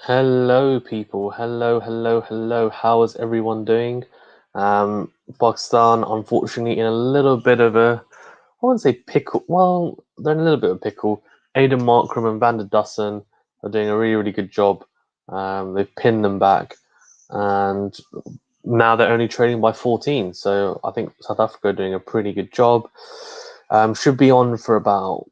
Hello, people. Hello, hello, hello. How is everyone doing? Pakistan, unfortunately, in a little bit of a, I wouldn't say pickle. Well, they're in a little bit of a pickle. Aiden Markram and Van der Dussen are doing a really, really good job. They've pinned them back, and now they're only trailing by 14. So I think South Africa are doing a pretty good job. Should be on for about,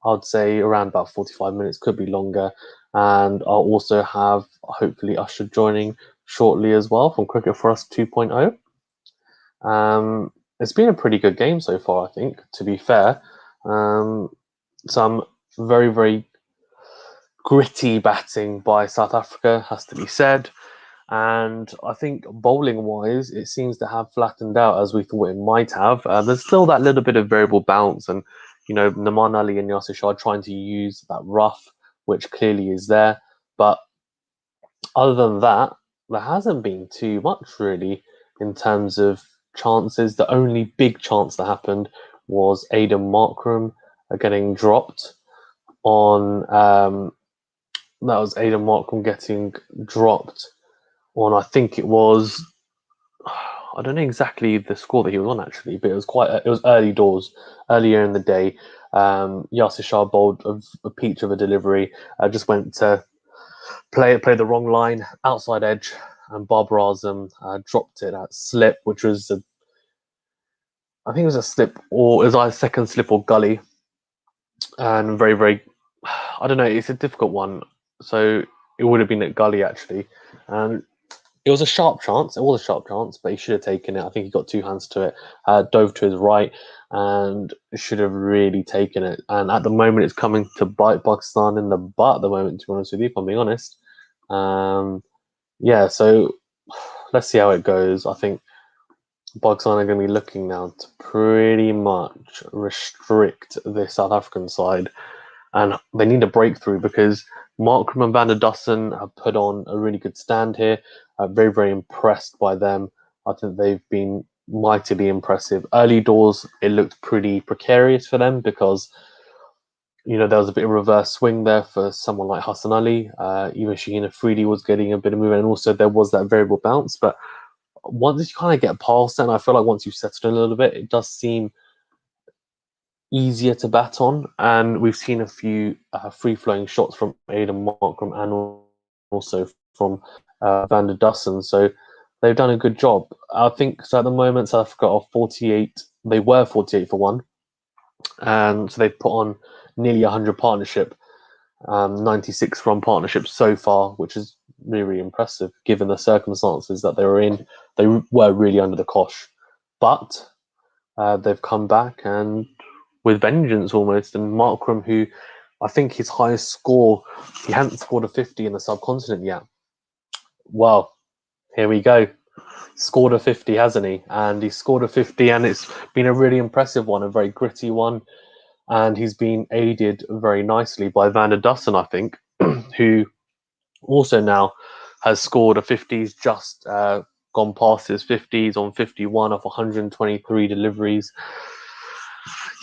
I'd say around about 45 minutes, could be longer. And I'll also have hopefully Usher joining shortly as well from Cricket4Us 2.0. It's been a pretty good game so far, I think, to be fair. Some very, very gritty batting by South Africa, has to be said. And I think bowling wise, it seems to have flattened out as we thought it might have. There's still that little bit of variable bounce, and Nouman Ali and Yasir Shah trying to use that rough, which clearly is there. But other than that, there hasn't been too much really in terms of chances. The only big chance that happened was Aiden Markram getting dropped on. That was Aiden Markram getting dropped on. I think it was. I don't know exactly the score that he was on actually, but it was early doors, earlier in the day. Yasir Shah bowled a peach of a delivery. Just went to play the wrong line, outside edge, and Bob Razum dropped it at slip, which was I think it was a slip, or it was either second slip or gully, and very very. I don't know. It's a difficult one, so it would have been at gully actually, and it was a sharp chance. It was a sharp chance, but he should have taken it. I think he got two hands to it, dove to his right, and should have really taken it. And at the moment, it's coming to bite Pakistan in the butt at the moment, to be honest with you, if I'm being honest. Um, yeah, so let's see how it goes. I think Pakistan are going to be looking now to pretty much restrict the South African side, and they need a breakthrough because Markram and Van der Dussen have put on a really good stand here. Very, very impressed by them. I think they've been mightily impressive. Early doors, it looked pretty precarious for them because there was a bit of reverse swing there for someone like Hassan Ali. Even Shaheen Afridi was getting a bit of movement, and also there was that variable bounce. But once you kind of get past that, and I feel like once you've settled in a little bit, it does seem easier to bat on, and we've seen a few free-flowing shots from Aidan Markram and also from Van der Dussen. So they've done a good job. I think so. At the moment, South Africa are 48. They were 48 for one, and so they've put on nearly 100 partnership, 96 run partnerships so far, which is really, really impressive given the circumstances that they were in. They were really under the cosh, but they've come back and with vengeance almost. And Markram, who I think his highest score, he hadn't scored a 50 in the subcontinent yet. Well, here we go. Scored a 50, hasn't he? And he scored a 50, and it's been a really impressive one, a very gritty one. And he's been aided very nicely by Van der Dussen, I think, who also now has scored a 50s, just gone past his 50s on 51 off 123 deliveries.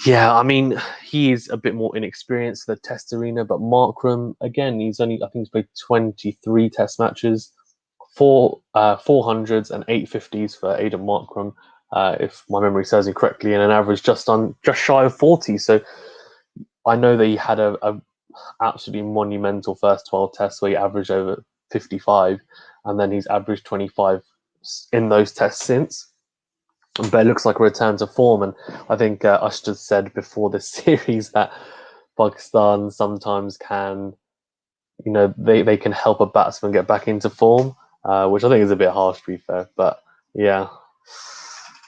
Yeah, I mean, he's a bit more inexperienced in the test arena, but Markram, again, I think he's played 23 test matches, 400s and 850s for Aidan Markram, if my memory serves me correctly, and an average just shy of 40. So I know that he had a absolutely monumental first 12 tests where he averaged over 55, and then he's averaged 25 in those tests since. But it looks like a return to form, and I think Ushta said before this series that Pakistan sometimes can, they can help a batsman get back into form, which I think is a bit harsh to be fair. But yeah,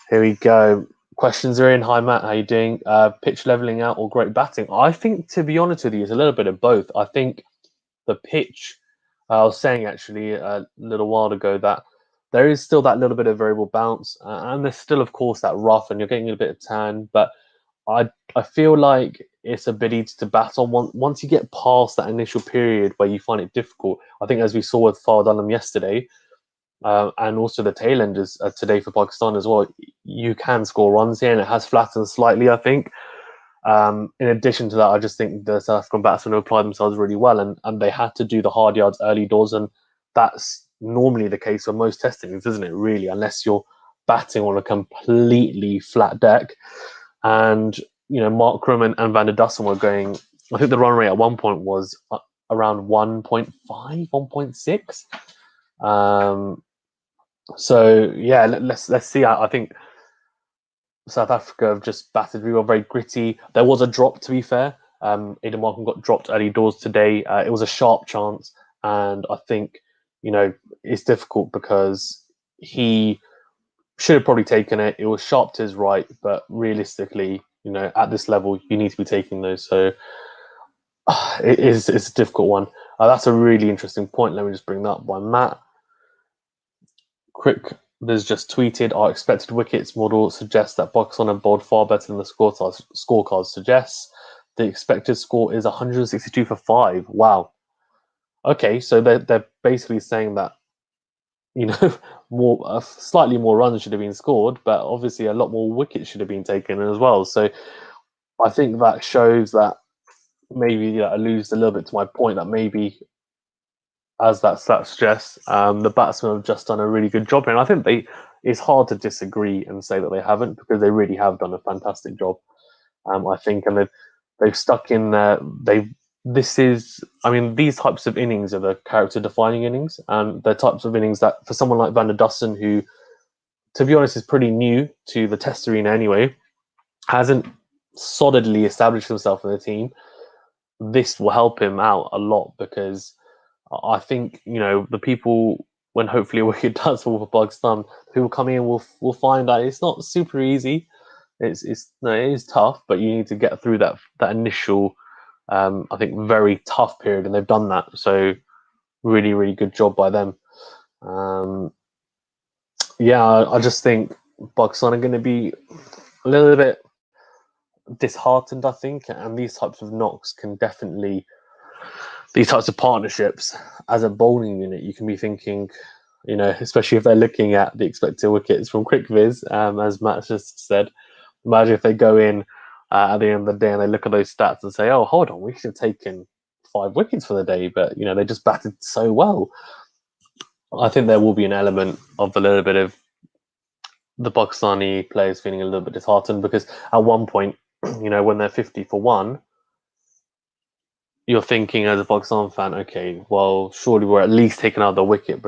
here we go. Questions are in. Hi Matt, how you doing? Pitch leveling out or great batting? I think, to be honest with you, it's a little bit of both. I think the pitch. I was saying actually a little while ago that there is still that little bit of variable bounce, and there's still, of course, that rough, and you're getting a bit of tan. But I feel like it's a bit easy to bat on once you get past that initial period where you find it difficult. I think, as we saw with Fawad yesterday, and also the tail enders today for Pakistan as well, you can score runs here, and it has flattened slightly, I think. In addition to that, I just think the South African batsmen applied themselves really well, and they had to do the hard yards early doors, and that's normally the case for most Test innings, isn't it? Really, unless you're batting on a completely flat deck. And Markram and Van der Dussen were going. I think the run rate at one point was around 1.5, 1.6. So yeah, let's see. I think South Africa have just batted really well, very gritty. There was a drop, to be fair. Aidan Markram got dropped early doors today. It was a sharp chance, and I think it's difficult because he should have probably taken it. It was sharp to his right, but realistically, at this level, you need to be taking those. So it's a difficult one. That's a really interesting point. Let me just bring that up by Matt. Crick there's just tweeted, our expected wickets model suggests that Pakistan have bowled far better than the scorecard suggests. The expected score is 162 for 5. Wow. Okay, so they're basically saying that slightly more runs should have been scored, but obviously a lot more wickets should have been taken as well. So I think that shows that maybe alludes a little bit to my point that maybe, as that stat suggests, the batsmen have just done a really good job here. And I think it's hard to disagree and say that they haven't, because they really have done a fantastic job. I think, and they've stuck in there. These types of innings are the character-defining innings, and they're types of innings that, for someone like Van der Dussen, who, to be honest, is pretty new to the Test arena anyway, hasn't solidly established himself in the team, this will help him out a lot, because I think the people, when hopefully a wicket does fall for Pakistan, people coming in will find that it's not super easy. It is tough, but you need to get through that initial, I think, very tough period, and they've done that. So really, really good job by them. I just think Pakistan are going to be a little bit disheartened, I think, and these types of knocks can definitely, these types of partnerships as a bowling unit, you can be thinking, especially if they're looking at the expected wickets from Cricket4Us, as Matt just said. Imagine if they go in at the end of the day and they look at those stats and say, "Oh, hold on, we should have taken 5 wickets for the day," but they just batted so well. I think there will be an element of a little bit of the Pakistani players feeling a little bit disheartened, because at one point, when they're 50 for 1, you're thinking as a Pakistan fan, okay, well, surely we're at least taking another wicket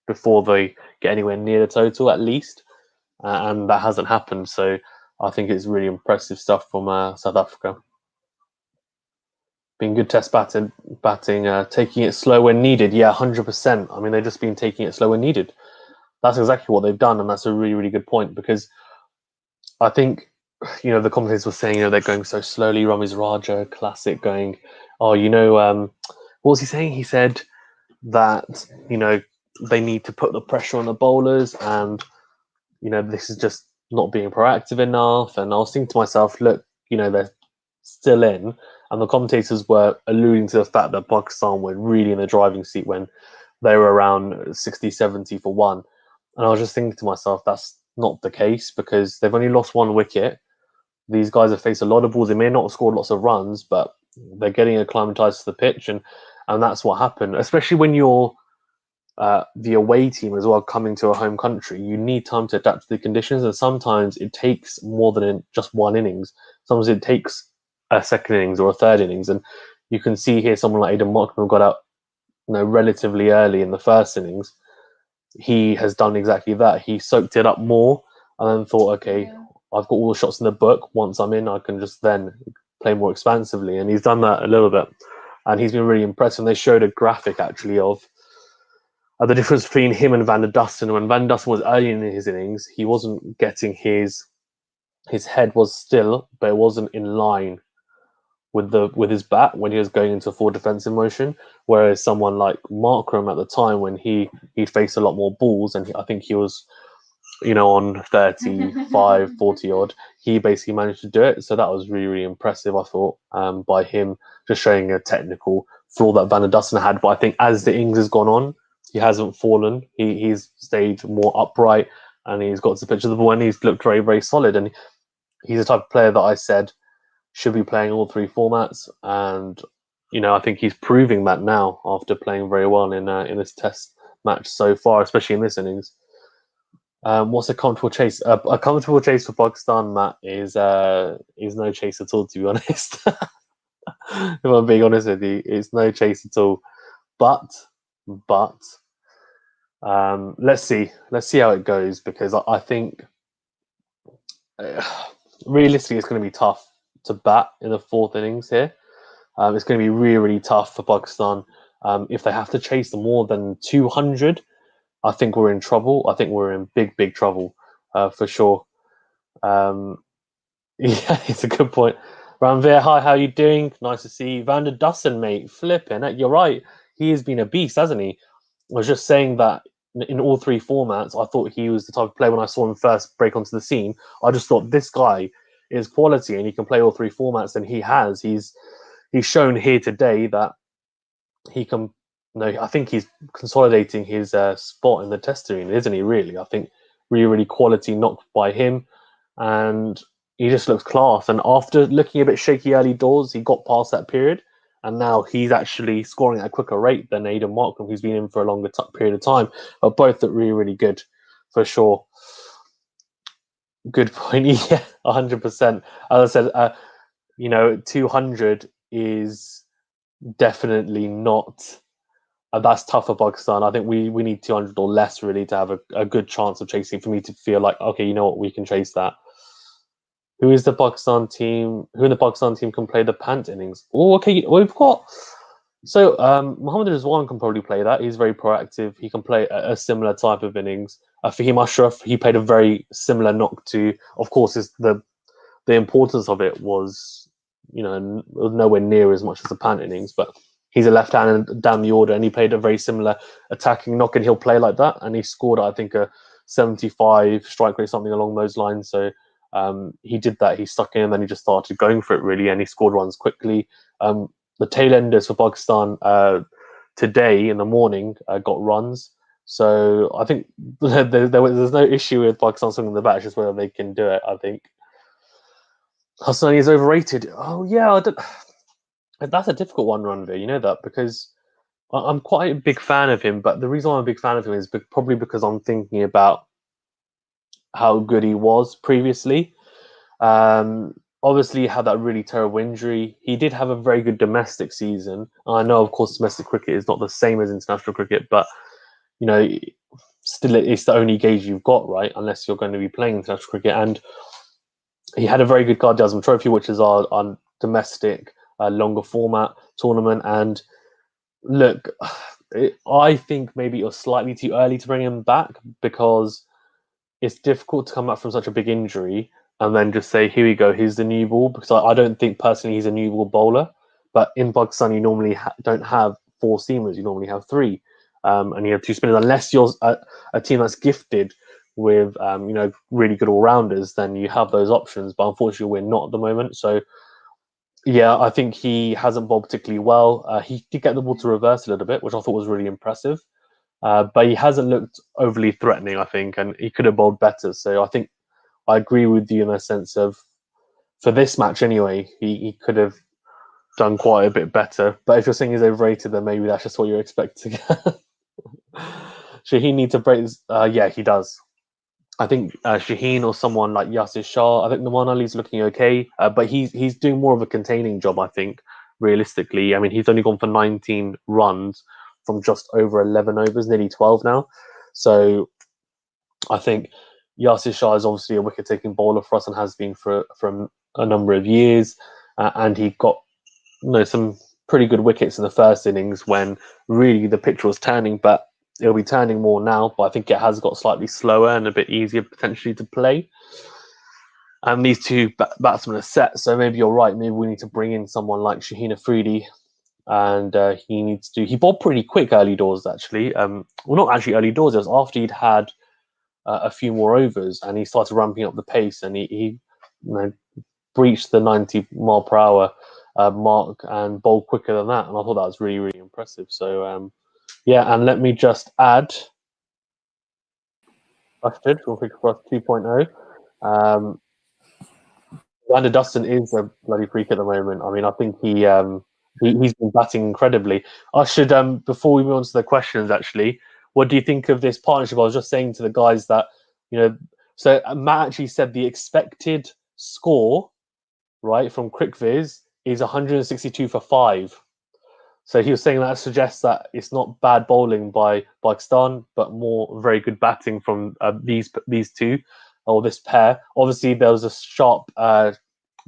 before they get anywhere near the total, at least. And that hasn't happened. So I think it's really impressive stuff from South Africa. Being good Test batting, taking it slow when needed. Yeah, 100%. I mean, they've just been taking it slow when needed. That's exactly what they've done, and that's a really, really good point, because I think, the commentators were saying, they're going so slowly. Ramiz Raja, classic, going, what was he saying? He said that, they need to put the pressure on the bowlers, and, this is just not being proactive enough. And I was thinking to myself, look, they're still in. And the commentators were alluding to the fact that Pakistan were really in the driving seat when they were around 60, 70 for 1. And I was just thinking to myself, that's not the case, because they've only lost 1 wicket. These guys have faced a lot of balls. They may not have scored lots of runs, but they're getting acclimatized to the pitch, and that's what happened. Especially when you're the away team as well, coming to a home country, you need time to adapt to the conditions, and sometimes it takes more than just 1 innings. Sometimes it takes a second innings or a third innings, and you can see here someone like Aidan Markram got out, relatively early in the first innings. He has done exactly that. He soaked it up more, and then thought, okay, I've got all the shots in the book. Once I'm in, I can just then play more expansively. And he's done that a little bit. And he's been really impressive. And they showed a graphic, actually, of the difference between him and Van der Dussen. When Van der Dussen was early in his innings, he wasn't getting his head was still, but it wasn't in line with his bat when he was going into full defensive motion. Whereas someone like Markram at the time, when he'd faced a lot more balls, and I think he was on 35, 40 odd, he basically managed to do it. So that was really, really impressive, I thought, by him, just showing a technical flaw that Van der Dussen had. But I think as the innings has gone on, he hasn't fallen. He's stayed more upright, and he's got to the pitch of the ball, and he's looked very, very solid. And he's the type of player that I said should be playing all three formats, and I think he's proving that now after playing very well in this Test match so far, especially in this innings. What's a comfortable chase? A comfortable chase for Pakistan, Matt, is no chase at all. To be honest, if I'm being honest with you, it's no chase at all. But let's see how it goes, because I think realistically it's going to be tough to bat in the fourth innings here. It's going to be really, really tough for Pakistan. If they have to chase more than 200, I think we're in trouble. I think we're in big, big trouble for sure. Yeah, it's a good point. Ranveer, hi, how you doing? Nice to see you. Van der Dussen, mate, flipping it. You're right. He has been a beast, hasn't he? I was just saying that in all three formats, I thought he was the type of player. When I saw him first break onto the scene, I just thought this guy is quality and he can play all three formats, and he has. He's shown here today that he can. I think he's consolidating his spot in the Test arena, isn't he? Really, I think really, really quality knocked by him, and he just looks class. And after looking a bit shaky early doors, he got past that period, and now he's actually scoring at a quicker rate than Aiden Markram, who's been in for a longer period of time. But both look really, really good for sure. Good point. Yeah, 100%. As I said, 200 is definitely not. That's tough for Pakistan. I think we need 200 or less really to have a good chance of chasing, for me to feel like, okay, you know what, we can chase that. Who in the Pakistan team can play the Pant innings? Oh, okay, we've got. So Mohammad Rizwan can probably play that. He's very proactive. He can play a similar type of innings. Fahim Ashraf, he played a very similar knock to. Of course, the importance of it was, nowhere near as much as the Pant innings, but he's a left-hander down the order, and he played a very similar attacking knock, and he'll play like that. And he scored, I think, a 75 strike rate, something along those lines. So he did that. He stuck in, and then he just started going for it, really, and he scored runs quickly. The tail enders for Pakistan today in the morning got runs. So I think there's no issue with Pakistan swinging the bat. It's just whether they can do it, I think. Hassani is overrated. Oh, yeah. That's a difficult one, Ranveer. You know that, because I'm quite a big fan of him. But the reason I'm a big fan of him is probably because I'm thinking about how good he was previously. Obviously, he had that really terrible injury. He did have a very good domestic season. I know, of course, domestic cricket is not the same as international cricket, but still, it's the only gauge you've got, right? Unless you're going to be playing international cricket. And he had a very good Guardi Azam Trophy, which is our domestic longer format tournament. And look, I think maybe it was slightly too early to bring him back, because it's difficult to come back from such a big injury and then just say, here we go, here's the new ball. Because I don't think personally he's a new ball bowler. But in Pakistan, you normally don't have four seamers, you normally have three. And you have two spinners. Unless you're a team that's gifted with really good all-rounders, then you have those options. But unfortunately, we're not at the moment. So yeah, I think he hasn't bowled particularly well. He did get the ball to reverse a little bit, which I thought was really impressive. But he hasn't looked overly threatening, I think, and he could have bowled better. So I think I agree with you in a sense of, for this match anyway, he could have done quite a bit better. But if you're saying he's overrated, then maybe that's just what you're expecting. Shaheen needs to break this. Yeah, he does. I think Shaheen or someone like Yasir Shah. I think Nouman Ali's looking okay, but he's doing more of a containing job, I think, realistically. I mean, he's only gone for 19 runs from just over 11 overs, nearly 12 now. So I think Yasir Shah is obviously a wicket-taking bowler for us and has been for a number of years. And he got some pretty good wickets in the first innings when really the pitch was turning, but it'll be turning more now. But I think it has got slightly slower and a bit easier potentially to play. And these two batsmen are set, so maybe you're right. Maybe we need to bring in someone like Shaheen Afridi, and he bowled pretty quick early doors actually. Well, not actually early doors. It was after he'd had a few more overs, and he started ramping up the pace, and he breached the 90 mph mark and bowled quicker than that. And I thought that was really, really impressive. So yeah, and let me just add, Cricket4Us 2.0. Lander Dustin is a bloody freak at the moment. I mean, I think he's been batting incredibly. I should before we move on to the questions, actually, what do you think of this partnership? I was just saying to the guys that so Matt actually said the expected score, right, from Crickviz is 162 for 5. So he was saying that suggests that it's not bad bowling by Pakistan, but more very good batting from these two or this pair. Obviously, there was a sharp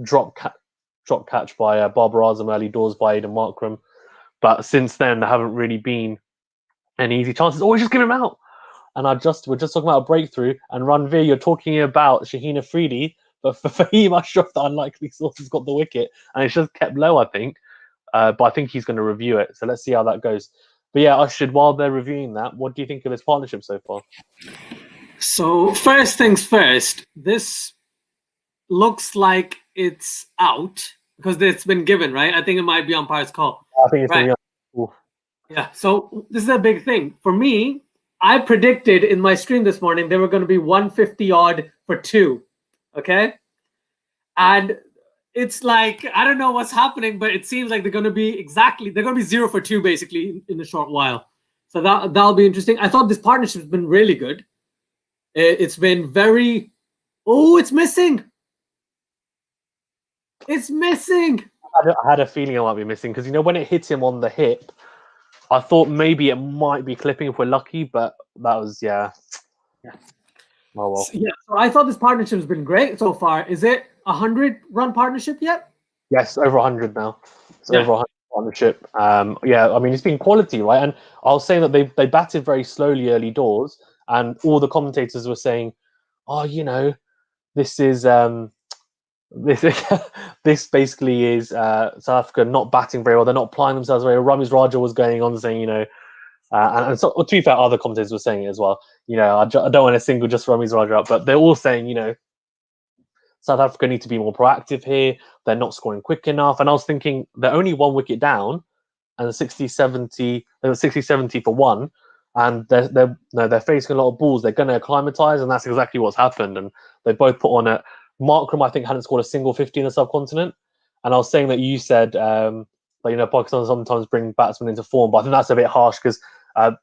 drop catch by Babar Azam early doors by Aidan Markram, but since then there haven't really been any easy chances. Oh, just give him out. And we're just talking about a breakthrough, and Ranveer, you're talking about Shaheen Afridi, but for Fahim Ashraf, the unlikely source has got the wicket, and it's just kept low, I think. But I think he's going to review it, so let's see how that goes. But yeah, Ashid, while they're reviewing that, what do you think of this partnership so far? So first things first, this looks like it's out because it's been given, right? I think it might be umpire's call. I think it's right. Yeah, so this is a big thing. For me, I predicted in my stream this morning they were going to be 150 odd for 2, okay? And it's like, I don't know what's happening, but it seems like they're going to be 0 for 2 basically in a short while. So that'll be interesting. I thought this partnership has been really good. It's been very... Oh, it's missing. It's missing. I had a feeling it might be missing because, when it hit him on the hip, I thought maybe it might be clipping if we're lucky, but that was, yeah. Oh, well. Yeah, so I thought this partnership has been great so far. Is it a 100-run partnership yet? Yes, over 100 now. It's over 100 partnership. Yeah, I mean, it's been quality, right? And I was saying that they batted very slowly early doors, and all the commentators were saying, oh, this is this basically is South Africa not batting very well. They're not applying themselves very well. Ramiz Raja was going on saying, and so, to be fair, other commentators were saying it as well. I don't want to single just Ramiz Raja up, but they're all saying, South Africa need to be more proactive here. They're not scoring quick enough. And I was thinking they're only 1 wicket down, and 60-70 for 1, and they're facing a lot of balls. They're going to acclimatise, and that's exactly what's happened. And they both put on it. Markram, I think, hadn't scored a single 50 in the subcontinent. And I was saying that you said Pakistan sometimes bring batsmen into form, but I think that's a bit harsh because I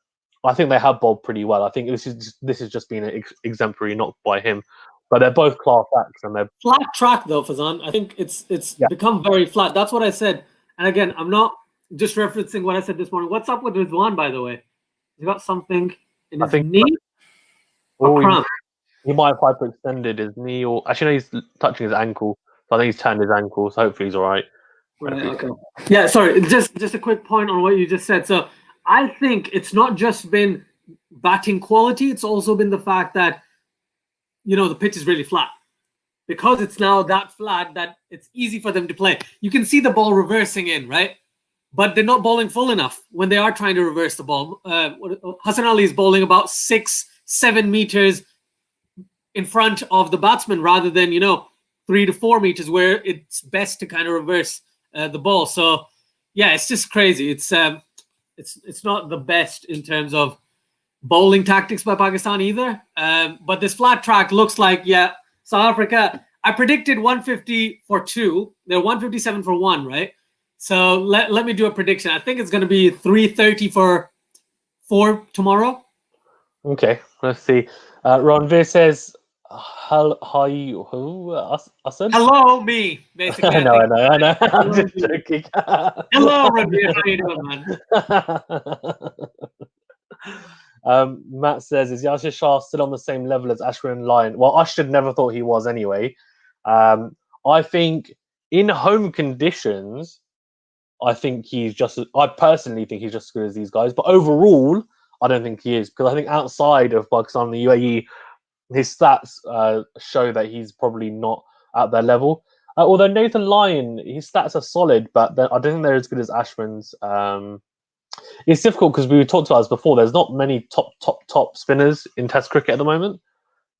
think they have bowled pretty well. I think this is just being an exemplary knock by him. But they're both class acts, and they're flat track though, Fazan. I think it's become very flat. That's what I said. And again, I'm not just referencing what I said this morning. What's up with Rizwan, by the way? He got something in his knee or cramp? He might have hyperextended his knee, or actually, no, he's touching his ankle. So I think he's turned his ankle. So hopefully he's all right. Right. Okay. Yeah. Sorry. Just a quick point on what you just said. So I think it's not just been batting quality. It's also been the fact that the pitch is really flat. Because it's now that flat that it's easy for them to play. You can see the ball reversing in, right? But they're not bowling full enough when they are trying to reverse the ball. Hassan Ali is bowling about 6-7 meters in front of the batsman rather than 3 to 4 meters where it's best to kind of reverse the ball. So yeah, it's just crazy. It's not the best in terms of bowling tactics by Pakistan either. But this flat track looks like South Africa. I predicted 150 for 2. They're 157 for 1, right? So let me do a prediction. I think it's going to be 330 for 4 tomorrow. Okay, let's see. Ranveer says, "How you? Who? Asad? Hello, me. Basically, I know. I'm just joking. Hello, Ranveer. How you doing, man? Matt says, "Is Yasir Shah still on the same level as Ashwin Lyon?" Well, Ashwin never thought he was anyway. I think in home conditions, I personally think he's just as good as these guys. But overall, I don't think he is, because I think outside of Pakistan and the UAE, his stats show that he's probably not at their level. Although Nathan Lyon, his stats are solid, but I don't think they're as good as Ashwin's. It's difficult because we talked about this before. There's not many top spinners in Test cricket at the moment.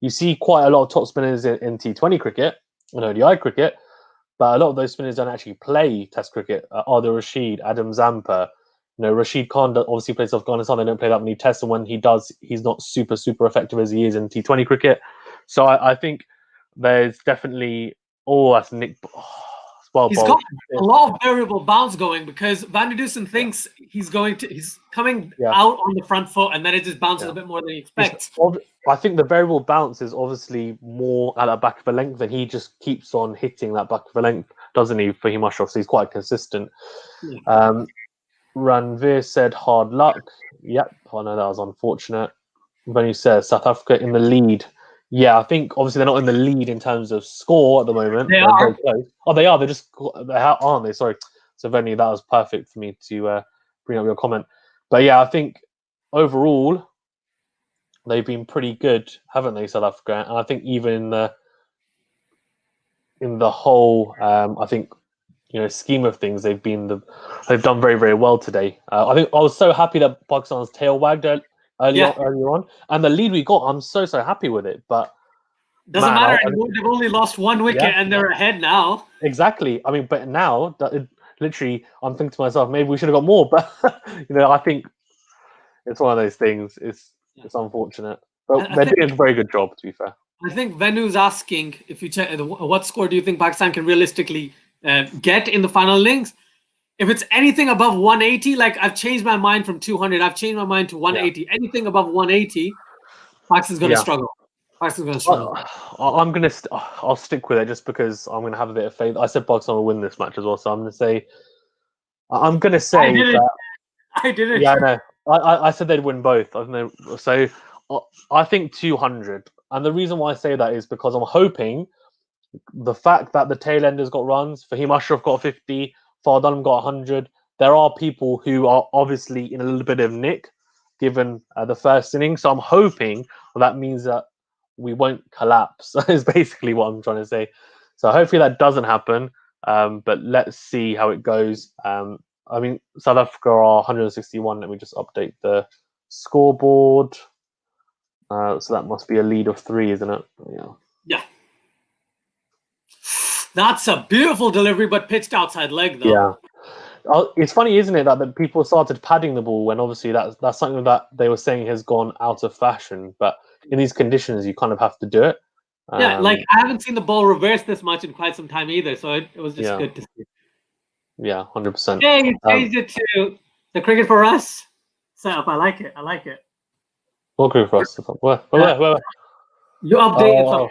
You see quite a lot of top spinners in T20 cricket and ODI cricket, but a lot of those spinners don't actually play Test cricket. Adil Rashid, Adam Zampa, Rashid Khan obviously plays Afghanistan. They don't play that many tests, and when he does, he's not super effective as he is in T20 cricket. So I think there's definitely Oh, that's Nick. Oh, well He's bowled. got a lot of variable bounce going because Van der Dusen thinks he's coming out on the front foot, and then it just bounces a bit more than he expects. I think the variable bounce is obviously more at the back of the length, and he just keeps on hitting that back of the length, doesn't he, for Himashrov? So he's quite consistent. Yeah. Ranveer said hard luck. Yep, I know that was unfortunate. When you said South Africa in the lead, yeah, I think obviously they're not in the lead in terms of score at the moment. They They're are. very close. Oh, they are. Aren't they? Sorry. So Venny, that was perfect for me to bring up your comment. But yeah, I think overall they've been pretty good, haven't they, South Africa? And I think even in the whole, I think scheme of things, they've done very, very well today. I think I was so happy that Pakistan's tail wagged earlier on, and the lead we got, I'm so happy with it. But doesn't matter anymore. They've only lost one wicket and they're ahead now. Exactly. I mean, but now literally, I'm thinking to myself, maybe we should have got more. But I think it's one of those things. It's unfortunate, but they're doing a very good job, to be fair. I think Venu's asking if you check what score do you think Pakistan can realistically get in the final innings? If it's anything above 180, like I've changed my mind from 200, I've changed my mind to 180. Yeah. Anything above 180, Pakistan's going to struggle. Pakistan's going to struggle. I'll stick with it just because I'm going to have a bit of faith. I said Pakistan will win this match as well, so I'm going to say. I didn't. Yeah, I know. I said they'd win both. So I think 200, and the reason why I say that is because I'm hoping the fact that the tail enders got runs, Fahim Ashraf got 50, Fawad got 100. There are people who are obviously in a little bit of nick given the first inning. So I'm hoping that means that we won't collapse, is basically what I'm trying to say. So hopefully that doesn't happen. But let's see how it goes. I mean, South Africa are 161. Let me just update the scoreboard. So that must be a lead of 3, isn't it? Yeah. That's a beautiful delivery, but pitched outside leg, though. Yeah. It's funny, isn't it, that people started padding the ball when obviously that's something that they were saying has gone out of fashion. But in these conditions, you kind of have to do it. Yeah, like I haven't seen the ball reverse this much in quite some time either, so it was just good to see. Yeah, 100%. Yeah, you changed it to the Cricket4Us setup. I like it. What Cricket4Us? Where? You updated something.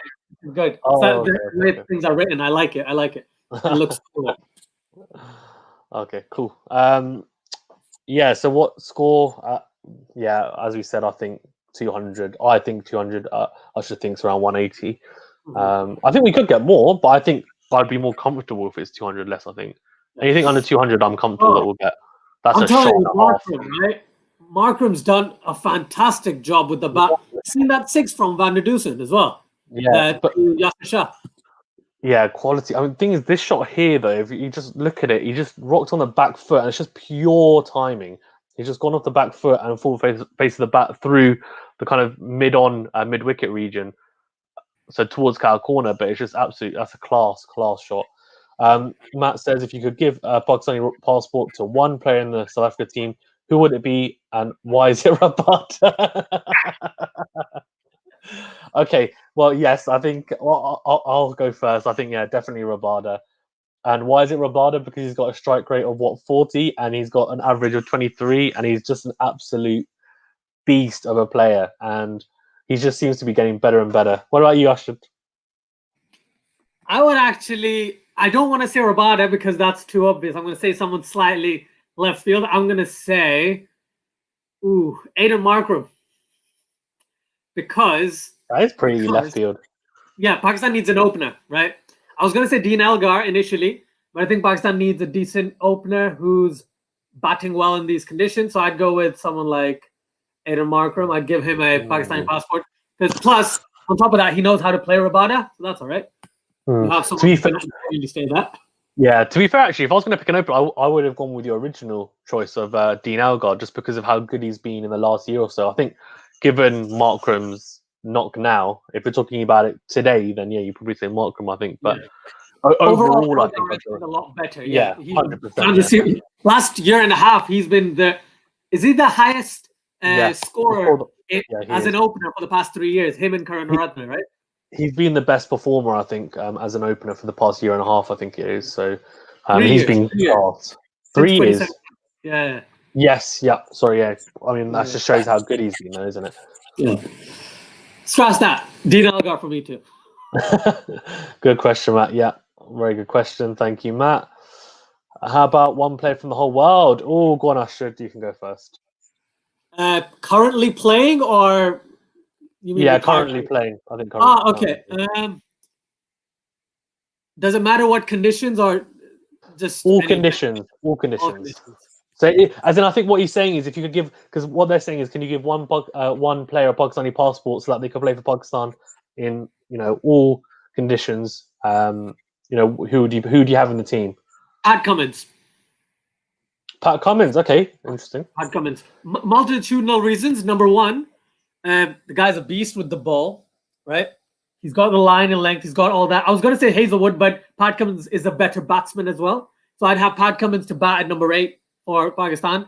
Good. The way things are written, I like it. It looks cool. Okay, cool. Yeah, so what score? As we said, I think 200. I think 200. I should think it's around 180. I think we could get more, but I think I'd be more comfortable if it's 200 less, I think. Anything under 200, I'm comfortable that we'll get. That's a shot and a half. Right? Markram's done a fantastic job with the bat. Seen that 6 from Van der Dusen as well. Yeah, but Yasir Shah. Yeah, quality. I mean, the thing is, this shot here, though, if you just look at it, he just rocked on the back foot, and it's just pure timing. He's just gone off the back foot and full face of the bat through the kind of mid-wicket region, so towards cow corner. But it's just that's a class shot. Matt says, if you could give a Pakistani passport to one player in the South Africa team, who would it be, and why is it Rabat? Okay, well, yes, I think I'll go first. I think, definitely Rabada. And why is it Rabada? Because he's got a strike rate of 40, and he's got an average of 23, and he's just an absolute beast of a player, and he just seems to be getting better and better. What about you, Ashton? I don't want to say Rabada because that's too obvious. I'm going to say someone slightly left field. I'm going to say, Aiden Markram. Because that is pretty left field. Yeah, Pakistan needs an opener, right? I was going to say Dean Elgar initially, but I think Pakistan needs a decent opener who's batting well in these conditions. So I'd go with someone like Aiden Markram. I'd give him a Pakistani passport. Because plus, on top of that, he knows how to play Rabada, so that's all right. You have someone who can really say that. Yeah, to be fair, actually, if I was going to pick an opener, I would have gone with your original choice of Dean Elgar, just because of how good he's been in the last year or so. I think, given Markram's knock now, if we're talking about it today, then you probably say Markram, I think. But overall, I think he's a lot better. Yeah, 100%. Last year and a half, he's been is he the highest scorer as an opener for the past 3 years? Him and Karan Ratne, right? he's been the best performer, I think, as an opener for the past year and a half. I think it is. So 3 he's years. been 3 years. class. Since 3 years. 2017. Yeah. Yes. Yeah. Sorry. Yeah. I mean, that Yeah. just shows how good he's been, though, isn't it? Yeah. Scratch that. Dean Algar for me too. Good question, Matt. Yeah, very good question. Thank you, Matt. How about one player from the whole world? Oh, go on, Ashad. You can go first. Currently playing, or you mean Yeah, retired? currently playing. I think. Currently, Okay. Does it matter what conditions, or just all any conditions. All all conditions. conditions? So, as in, I think what he's saying is, if you could give, because what they're saying is, can you give one player a Pakistani passport so that they can play for Pakistan in all conditions? Who do you have in the team? Pat Cummins. Pat Cummins. Okay, interesting. Pat Cummins. Multitudinal reasons. Number one, the guy's a beast with the ball, right? He's got the line and length. He's got all that. I was going to say Hazelwood, but Pat Cummins is a better batsman as well. So I'd have Pat Cummins to bat at number 8 for Pakistan.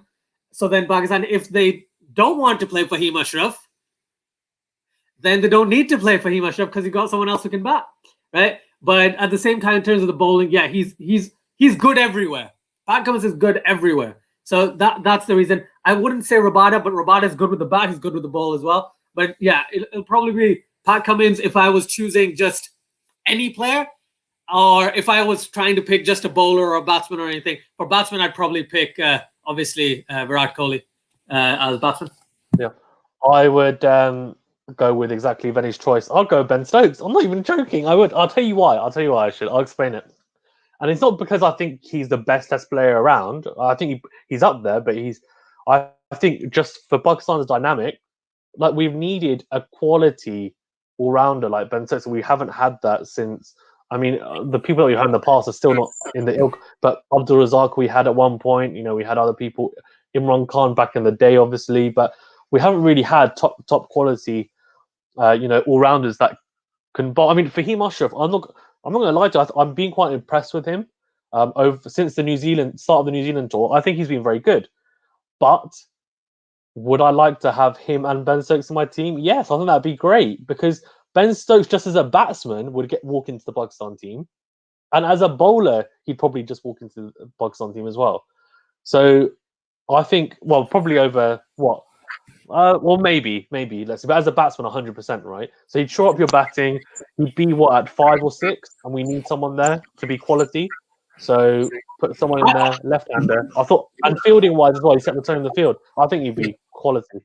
So then Pakistan, if they don't want to play Fahim Ashraf, then they don't need to play Fahim Ashraf because you got someone else who can bat, right? But at the same time, in terms of the bowling, yeah, he's good everywhere. Pat Cummins is good everywhere. So that's the reason. I wouldn't say Rabada, but Rabada is good with the bat. He's good with the ball as well. But yeah, it'll probably be Pat Cummins if I was choosing just any player, or if I was trying to pick just a bowler or a batsman or anything. For batsman, I'd probably pick, obviously, Virat Kohli as batsman. Yeah, I would go with exactly Benny's choice. I'll go Ben Stokes. I'm not even joking. I would. I'll tell you why. I'll explain it. And it's not because I think he's the best test player around. I think he's up there, but I think just for Pakistan's dynamic, like we've needed a quality all-rounder like Ben Stokes. We haven't had that since. I mean, the people that we had in the past are still not in the ilk. But Abdul Razak we had at one point. We had other people, Imran Khan back in the day, obviously. But we haven't really had top quality, all-rounders that can bowl. I mean, Fahim Ashraf, I'm not going to lie to you. I'm being quite impressed with him since the start of the New Zealand tour. I think he's been very good. But would I like to have him and Ben Stokes in my team? Yes, I think that'd be great because Ben Stokes, just as a batsman, would walk into the Pakistan team, and as a bowler, he'd probably just walk into the Pakistan team as well. So I think, well, probably over what? Well, maybe. Let's see. But as a batsman, 100%, right? So he'd shore up your batting. He'd be at 5 or 6, and we need someone there to be quality. So put someone in there, left-hander. I thought, and fielding-wise as well, he set the tone of the field. I think he'd be quality.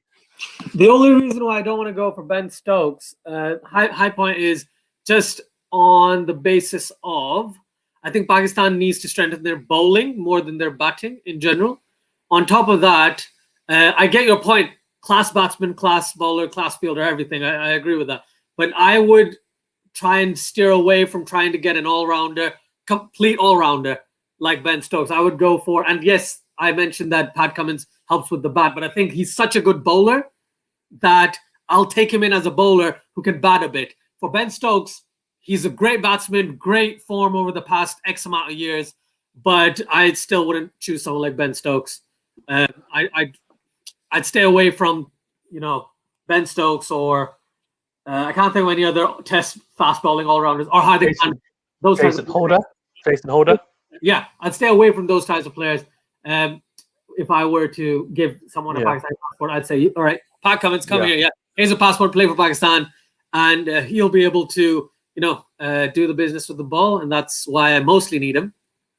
The only reason why I don't want to go for Ben Stokes, high point, is just on the basis of I think Pakistan needs to strengthen their bowling more than their batting in general. On top of that, I get your point. Class batsman, class bowler, class fielder, everything. I agree with that. But I would try and steer away from trying to get an all-rounder, complete all-rounder like Ben Stokes. I would go for, and yes, I mentioned that Pat Cummins helps with the bat, but I think he's such a good bowler that I'll take him in as a bowler who can bat a bit. For Ben Stokes, he's a great batsman, great form over the past X amount of years, but I still wouldn't choose someone like Ben Stokes. I'd stay away from, Ben Stokes or I can't think of any other test fast bowling all-rounders or Hardik Pandya. Those Jason Holder. Yeah, I'd stay away from those types of players. If I were to give someone a Pakistani passport, I'd say, all right, Pat Cummins, come here. Yeah, here's a passport, play for Pakistan, and he'll be able to, do the business with the ball, and that's why I mostly need him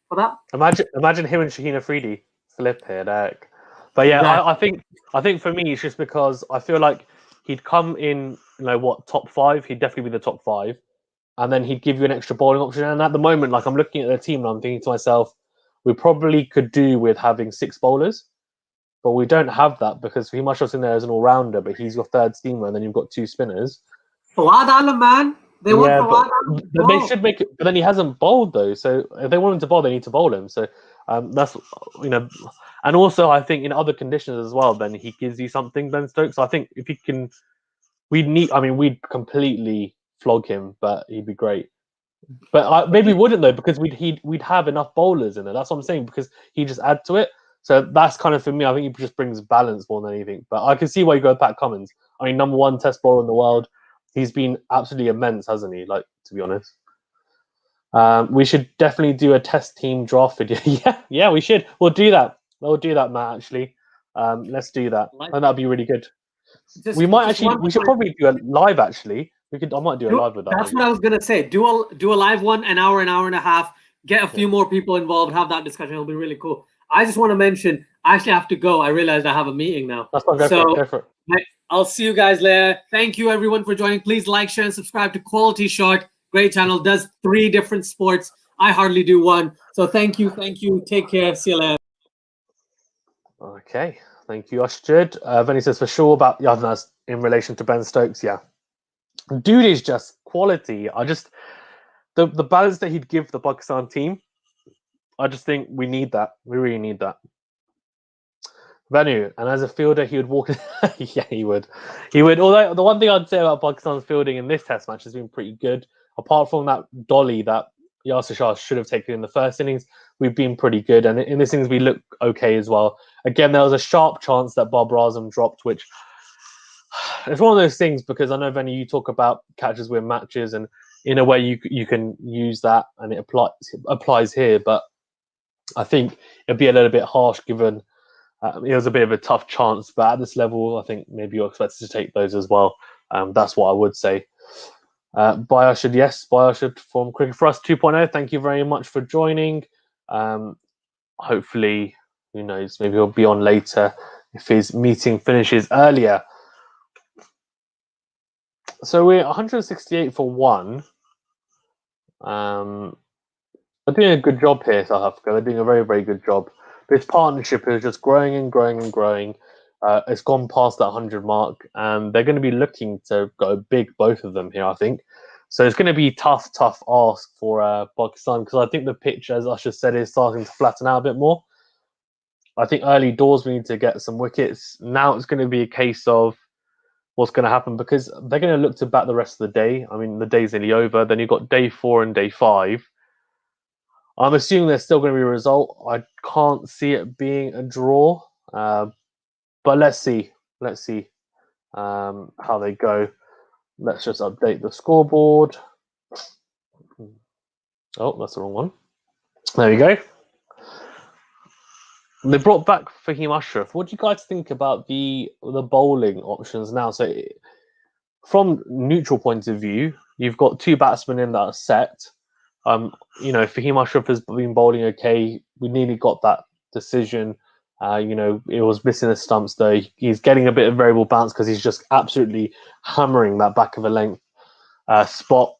for that. Imagine him and Shaheen Afridi flip here, Derek. But yeah, exactly. I think for me it's just because I feel like he'd come in, top 5. He'd definitely be the top 5, and then he'd give you an extra bowling option. And at the moment, like I'm looking at the team and I'm thinking to myself, we probably could do with having 6 bowlers, but we don't have that because Fahim Ashraf's in there as an all-rounder, but he's your third steamer, and then you've got 2 spinners. Fawad Alam, man. They want Fawad Alam. But they should make it, but then he hasn't bowled though. So if they want him to bowl, they need to bowl him. So that's and also I think in other conditions as well, then he gives you something, Ben Stokes. So I think if he can, we'd completely flog him, but he'd be great. But maybe we wouldn't though, because we'd have enough bowlers in there. That's what I'm saying, because he just add to it. So that's kind of, for me, I think he just brings balance more than anything. But I can see why you go with Pat Cummins. I mean, number 1 test bowler in the world. He's been absolutely immense, hasn't he? Like, to be honest. We should definitely do a test team draft video. yeah, we should. We'll do that. We'll do that, Matt. Actually, let's do that, and that'd be really good. We might actually. We should probably do a live. Actually, we could. I might do a live with that. That's what I was gonna say. Do a live one, an hour and a half. Get a few more people involved. Have that discussion. It'll be really cool. I just want to mention. I actually have to go. I realized I have a meeting now. That's fine. Go for it. I'll see you guys later. Thank you everyone for joining. Please like, share, and subscribe to Quality Shot. Great channel. Does 3 different sports. I hardly do one. So thank you. Take care. See you later. Okay. Thank you, Ashjid. Vinny says for sure about Yadnas in relation to Ben Stokes. Yeah. Dude is just quality. I just the balance that he'd give the Pakistan team, I just think we need that. We really need that. Venu, and as a fielder, he would walk. Yeah, he would. Although the one thing I'd say about Pakistan's fielding in this Test match has been pretty good. Apart from that dolly that Yasir Shah should have taken in the first innings, we've been pretty good. And in this innings, we look okay as well. Again, there was a sharp chance that Bob Razam dropped, which it's one of those things because I know, Venu, you talk about catches win matches, and in a way you can use that and it applies here. But I think it'd be a little bit harsh given it was a bit of a tough chance. But at this level, I think maybe you're expected to take those as well. That's what I would say. Bayashid from Cricket4Us 2.0. Thank you very much for joining. Hopefully, who knows, maybe he'll be on later if his meeting finishes earlier. So we're 168 for 1. They're doing a good job here, South Africa. They're doing a very, very good job. This partnership is just growing and growing and growing. It's gone past that 100 mark, and they're going to be looking to go big, both of them here, I think. So it's going to be tough ask for Pakistan, because I think the pitch, as Usher said, is starting to flatten out a bit more. I think early doors we need to get some wickets. Now it's going to be a case of what's going to happen, because they're going to look to bat the rest of the day. I mean, the day's nearly over. Then you've got day 4 and day 5. I'm assuming there's still going to be a result. I can't see it being a draw. But let's see. How they go. Let's just update the scoreboard. Oh, that's the wrong one. There we go. They brought back Fahim Ashraf. What do you guys think about the bowling options now? So, from neutral point of view, you've got 2 batsmen in that are set. Fahim Ashraf has been bowling okay. We nearly got that decision. It was missing the stumps though. He's getting a bit of variable bounce because he's just absolutely hammering that back of a length spot,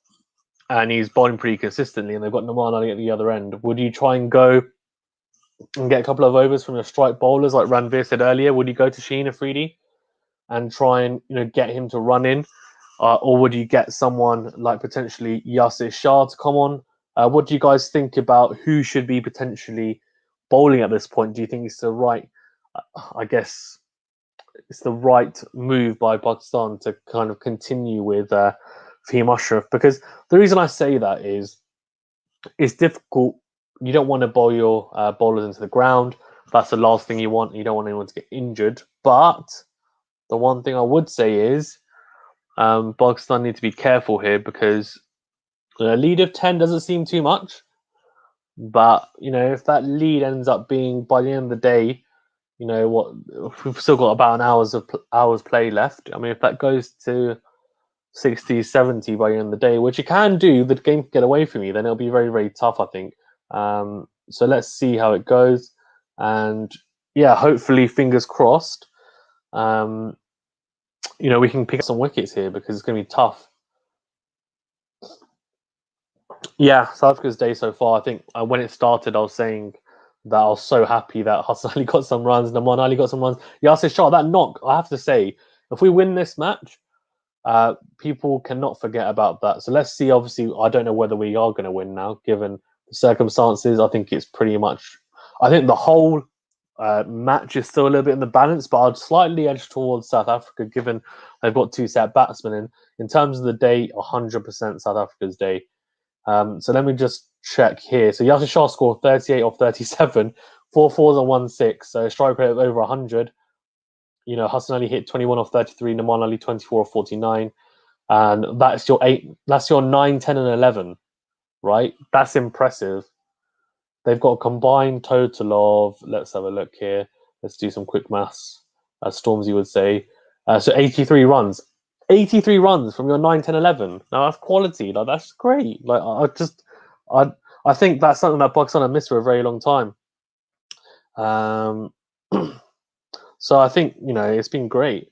and he's bowling pretty consistently. And they've got Nouman Ali at the other end. Would you try and go and get a couple of overs from your strike bowlers, like Ranveer said earlier? Would you go to Sheen Afridi and try and get him to run in, or would you get someone like potentially Yasir Shah to come on? What do you guys think about who should be potentially bowling at this point? Do you think it's the right? I guess it's the right move by Pakistan to kind of continue with Fahim Ashraf, because the reason I say that is it's difficult. You don't want to bowl your bowlers into the ground. That's the last thing you want. You don't want anyone to get injured. But the one thing I would say is Pakistan need to be careful here, because a lead of 10 doesn't seem too much. But, if that lead ends up being, by the end of the day, we've still got about an hours play left. I mean, if that goes to 60, 70 by the end of the day, which it can do, the game can get away from you, then it'll be very, very tough, I think. So let's see how it goes. And yeah, hopefully, fingers crossed, we can pick up some wickets here, because it's going to be tough. Yeah, South Africa's day so far. I think when it started, I was saying that I was so happy that Hassan Ali got some runs, Nouman Ali got some runs. Yasir Shah, that knock, I have to say, if we win this match, people cannot forget about that. So let's see. Obviously, I don't know whether we are going to win now, given the circumstances. I think it's pretty much. I think the whole match is still a little bit in the balance, but I'd slightly edge towards South Africa, given they've got 2 set batsmen. In terms of the day, 100% South Africa's day. So let me just check here. So Yasir Shah scored 38 off 37, 4 fours and 1 6. So strike rate of over 100. Hassan Ali hit 21 off 33, Nouman Ali 24 off 49. and that's your 8. That's your 9, 10, and 11, right? That's impressive. They've got a combined total of, let's have a look here. Let's do some quick maths, as Stormzy would say. So 83 runs. 83 runs from your 9, 10, 11. Now that's quality. Like, that's great. Like, I think that's something that Pakistan have missed for a very long time. So I think, it's been great.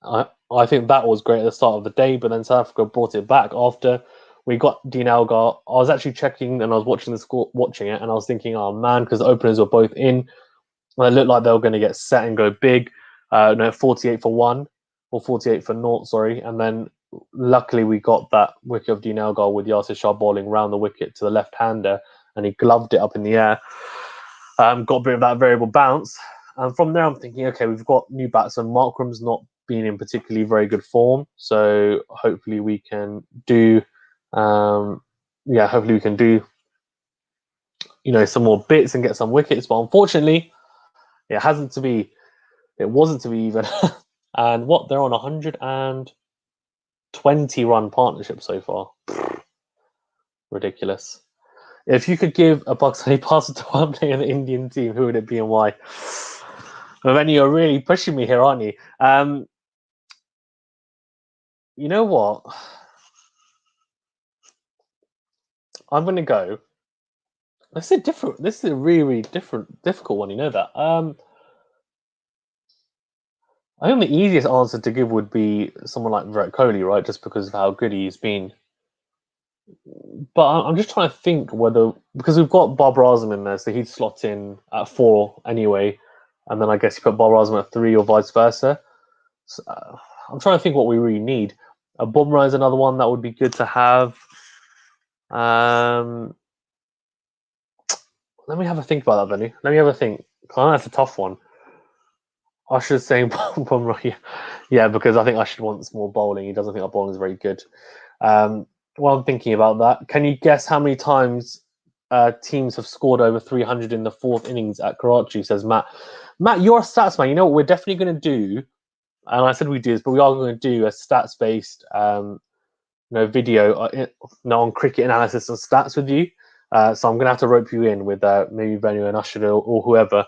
I think that was great at the start of the day, but then South Africa brought it back after we got Dean Elgar. I was actually checking and I was watching the score, watching it, and I was thinking, oh man, because the openers were both in. And it looked like they were going to get set and go big. 48 for 1 or 48 for 0, sorry. And then luckily we got that wicket of Dean Elgar with Yasir Shah bowling round the wicket to the left-hander, and he gloved it up in the air. Got a bit of that variable bounce. And from there, I'm thinking, okay, we've got new batsmen. Markram's not been in particularly very good form, so hopefully we can do, hopefully we can do, some more bits and get some wickets. But unfortunately, it wasn't to be even. And they're on 120 run partnership so far. Ridiculous. If you could give a Pakistani passer to one player in the Indian team, who would it be and why? Well, then you're really pushing me here, aren't you? You know what? I'm going to go. This is a really difficult one. You know that. I think the easiest answer to give would be someone like Virat Kohli, right? Just because of how good he's been. But I'm just trying to think whether, because we've got Barbara Azam in there, so he'd slot in at 4 anyway, and then I guess you put Barbara Azam at 3 or vice versa. So, I'm trying to think what we really need. A Bumrah is another one that would be good to have. Let me have a think about that, Benny. Let me have a think. I know that's a tough one. I should say Bumrah, yeah, because I think I should want some more bowling. He doesn't think our bowling is very good. While I'm thinking about that, can you guess how many times teams have scored over 300 in the 4th innings at Karachi? Says Matt. Matt, you're a stats man. You know what we're definitely going to do? And I said we do this, but we are going to do a stats-based, video on cricket analysis and stats with you. So I'm going to have to rope you in with maybe Benny and Usher or whoever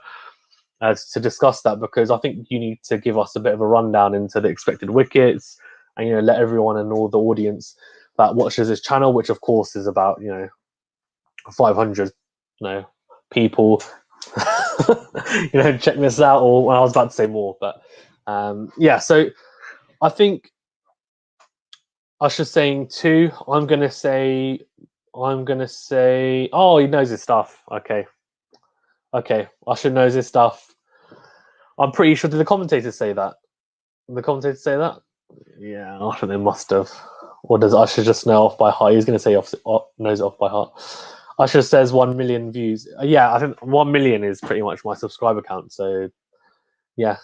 to discuss that, because I think you need to give us a bit of a rundown into the expected wickets, and let everyone and all the audience that watches this channel, which of course is about 500 people. Check this out. Or I was about to say more, but so I think Usher's saying 2. I'm gonna say. Oh, he knows his stuff. Okay. Usher knows his stuff. I'm pretty sure. Did the commentators say that? Did the commentators say that? Yeah, I think they must have. Or does Usher just know off by heart? He's going to say knows it off by heart. Usher says 1 million views. Yeah, I think 1 million is pretty much my subscriber count. So, yeah.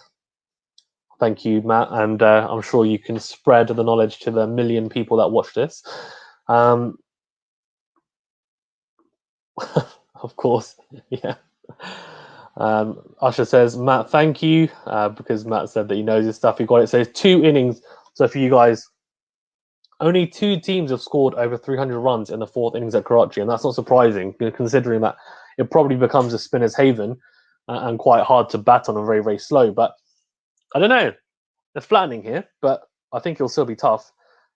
Thank you, Matt. And I'm sure you can spread the knowledge to the 1 million people that watch this. Of course, yeah. Usher says, Matt, thank you, because Matt said that he knows his stuff. He got it. So it's 2 innings. So for you guys, only 2 teams have scored over 300 runs in the 4th innings at Karachi, and that's not surprising, considering that it probably becomes a spinner's haven and quite hard to bat on and very, very slow. But I don't know. It's flattening here, but I think it'll still be tough.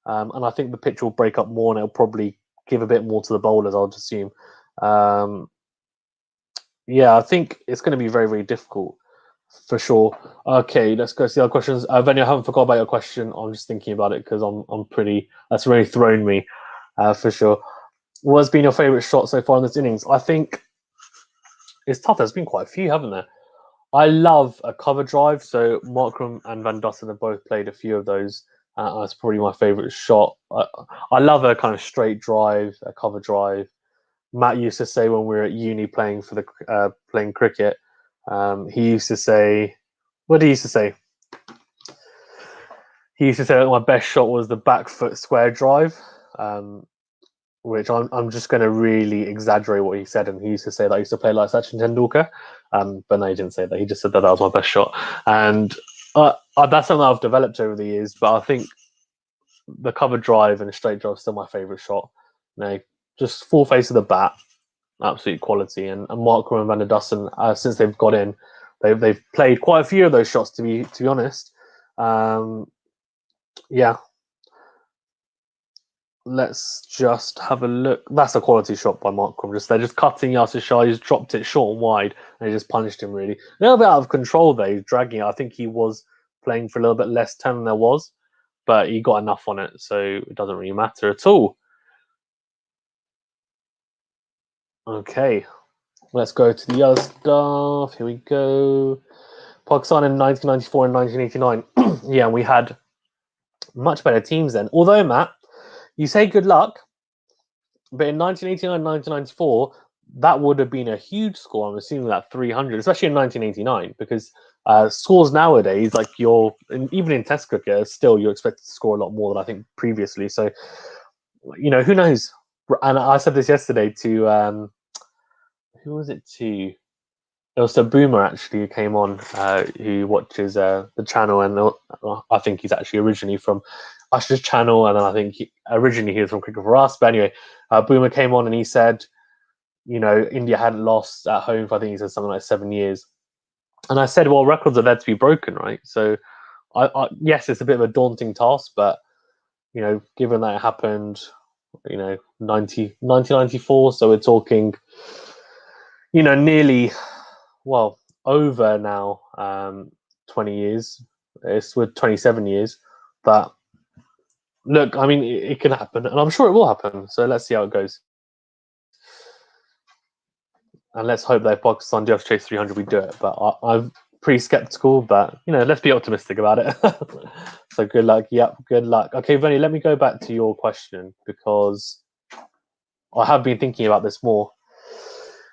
And I think the pitch will break up more, and it'll probably give a bit more to the bowlers, I'll assume. I think it's going to be very, very difficult for sure. Okay, let's go see our questions. Venya, I haven't forgot about your question. I'm just thinking about it because that's really thrown me for sure. What has been your favourite shot so far in this innings? I think it's tough. There's been quite a few, haven't there? I love a cover drive. So Markram and Van Dussen have both played a few of those. That's probably my favourite shot. I love a kind of straight drive, a cover drive. Matt used to say when we were at uni playing cricket, he used to say, what did he used to say? He used to say that my best shot was the back foot square drive, which I'm just going to really exaggerate what he said. And he used to say that I used to play like Sachin Tendulkar, but no, he didn't say that. He just said that was my best shot. And that's something I've developed over the years. But I think the cover drive and straight drive is still my favourite shot. Just full face of the bat, absolute quality. And Markram and Van der Dussen, since they've got in, they've played quite a few of those shots. To be honest, yeah. Let's just have a look. That's a quality shot by Markram. They're just cutting Yasir Shah. He's dropped it short and wide, and he just punished him really. A little bit out of control though. He's dragging it. I think he was playing for a little bit less turn than there was, but he got enough on it, so it doesn't really matter at all. Okay, let's go to the other stuff. Here we go. Pakistan in 1994 and 1989. Yeah, we had much better teams then. Although, Matt, you say good luck, but in 1989, 1994, that would have been a huge score. I'm assuming that 300, especially in 1989, because scores nowadays, like even in Test cricket, still you're expected to score a lot more than I think previously. So, who knows? And I said this yesterday to who was it to? It was a boomer actually who came on, who watches the channel, and I think he's actually originally from Usher's channel, and then I think originally he was from Cricket4Us. But anyway, Boomer came on and he said, India hadn't lost at home for, I think he said something like 7 years. And I said, well, records are there to be broken, right? So, yes, it's a bit of a daunting task, but, given that it happened, 1994, so we're talking, nearly, well, over now 20 years. It's with 27 years. But look, I mean, it can happen, and I'm sure it will happen. So let's see how it goes. And let's hope that if Pakistan do have to chase 300, we do it. But I'm pretty skeptical, but, let's be optimistic about it. So good luck. Yep, good luck. Okay, Vinny, let me go back to your question, because I have been thinking about this more.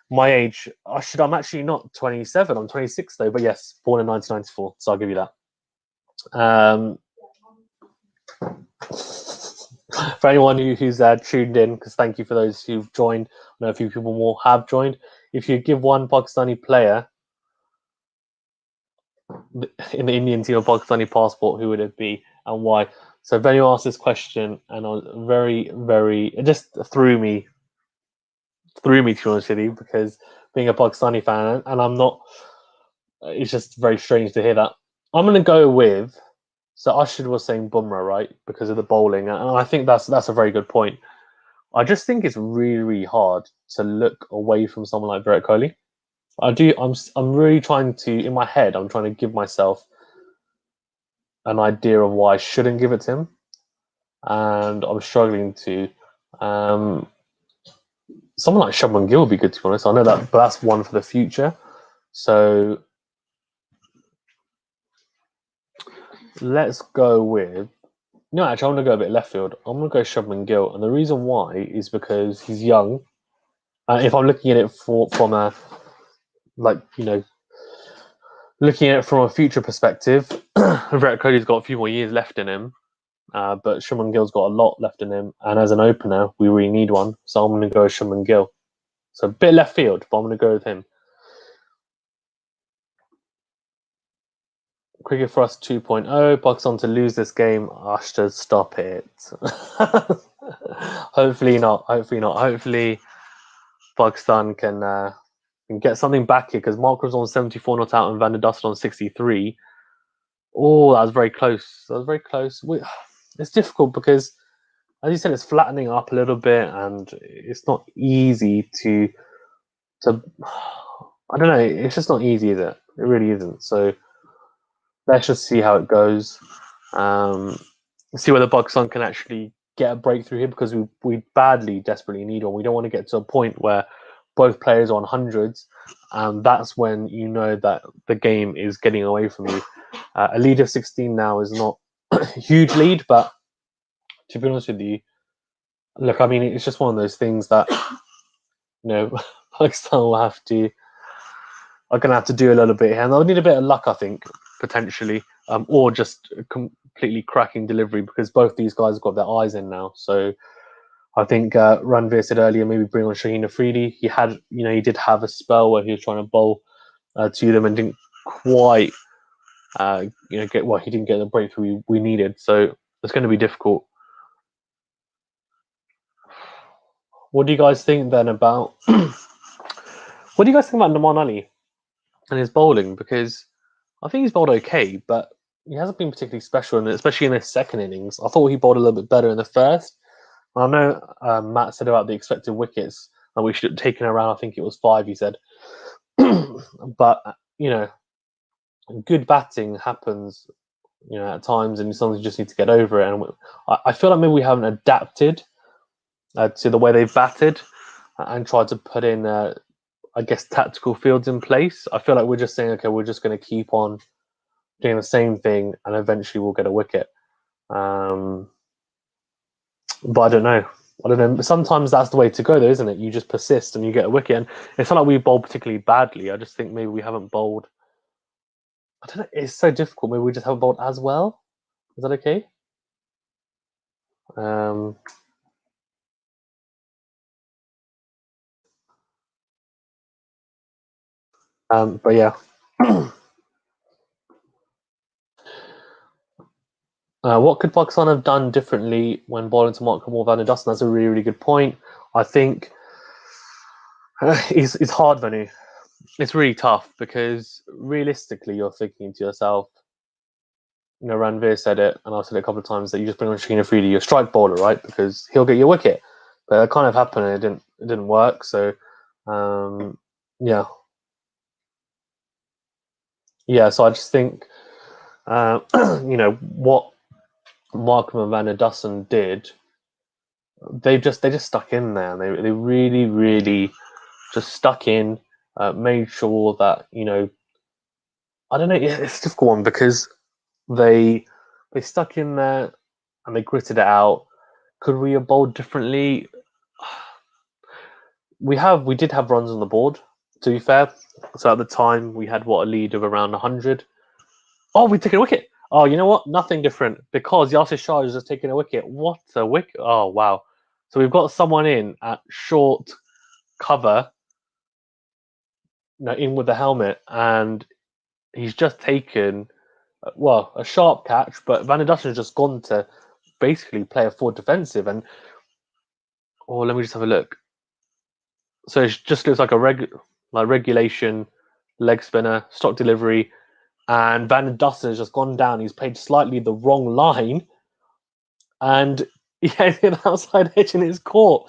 My age, I'm actually not 27, I'm 26 though, but yes, born in 1994, so I'll give you that. For anyone who's tuned in, because thank you for those who've joined. I know a few people more have joined. If you give one Pakistani player in the Indian team a Pakistani passport, who would it be and why? So Benny asked this question, and I was very, very, it just threw me to be honest with you, because being a Pakistani fan, and I'm not, it's just very strange to hear that. I'm going to go with, so Ashid was saying Bumrah, right, because of the bowling, and I think that's a very good point. I just think it's really, really hard to look away from someone like Virat Kohli. I'm really trying to, in my head, I'm trying to give myself an idea of why I shouldn't give it to him, and I'm struggling to. Someone like Shubman Gill would be good, to be honest. I know that, but that's one for the future. So let's go with. No, actually, I want to go a bit left field. I'm going to go Shubman Gill, and the reason why is because he's young. If I'm looking at it from a, looking at it from a future perspective, Virat Kohli's got a few more years left in him, but Shubman Gill's got a lot left in him, and as an opener, we really need one. So I'm going to go with Shubman Gill. So a bit left field, but I'm going to go with him. Cricket4Us 2.0, Pakistan to lose this game. Ashton, stop it. Hopefully not. Hopefully Pakistan can get something back here, because Markram's on 74 not out and Van der Dussen on 63. Oh, that was very close. It's difficult because, as you said, it's flattening up a little bit, and it's not easy to. I don't know. It's just not easy, is it? It really isn't. So let's just see how it goes. See whether Pakistan can actually get a breakthrough here, because we badly, desperately need one. We don't want to get to a point where both players are on hundreds, and that's when you know that the game is getting away from you. A lead of 16 now is not a huge lead, but to be honest with you, look, I mean, it's just one of those things that Pakistan are going to have to do a little bit here, and they'll need a bit of luck, I think, potentially, or just a completely cracking delivery, because both these guys have got their eyes in now. So I think Ranveer said earlier, maybe bring on Shaheen Afridi. He did have a spell where he was trying to bowl to them and didn't quite he didn't get the breakthrough we needed. So it's going to be difficult. what do you guys think then about what do you guys think about Nouman Ali and his bowling? Because I think he's bowled okay, but he hasn't been particularly special, and especially in his second innings. I thought he bowled a little bit better in the first. I know Matt said about the expected wickets, and we should have taken around. I think it was 5. He said, but you know, good batting happens, you know, at times, and sometimes you just need to get over it. And I feel like maybe we haven't adapted to the way they've batted and tried to put in, I guess, tactical fields in place. I feel like we're just saying, okay, we're just going to keep on doing the same thing, and eventually we'll get a wicket. But I don't know. Sometimes that's the way to go, though, isn't it? You just persist and you get a wicket. And it's not like we bowled particularly badly. I just think maybe we haven't bowled. I don't know. It's so difficult. Maybe we just haven't bowled as well. Is that okay? But yeah. What could Pakistan have done differently when bowling to Markram or Van der Dustin? That's a really, really good point. I think it's hard, Vanu. It's really tough because realistically, you're thinking to yourself, you know, Ranveer said it, and I've said it a couple of times, that you just bring on Shaheen Afridi, your strike bowler, right? Because he'll get your wicket. But that kind of happened, and it didn't work. So, yeah. So I just think, you know, what Markram and Van der Dustin did, they just stuck in there. And they really, really just stuck in, made sure that, you know, I don't know, it's a difficult one because they stuck in there and they gritted it out. Could we have bowled differently? We did have runs on the board, to be fair. So at the time we had a lead of around 100. Oh, we took a wicket. Oh, you know what? Nothing different because Yasir Shah is just taking a wicket. What a wicket! Oh wow! So we've got someone in at short cover, you know, in with the helmet, and he's just taken a sharp catch. But Van der Dustin's just gone to basically play a forward defensive, and let me just have a look. So it just looks like a regulation leg spinner, stock delivery, and Van der Dustin has just gone down. He's played slightly the wrong line, and he had an outside edge in his court.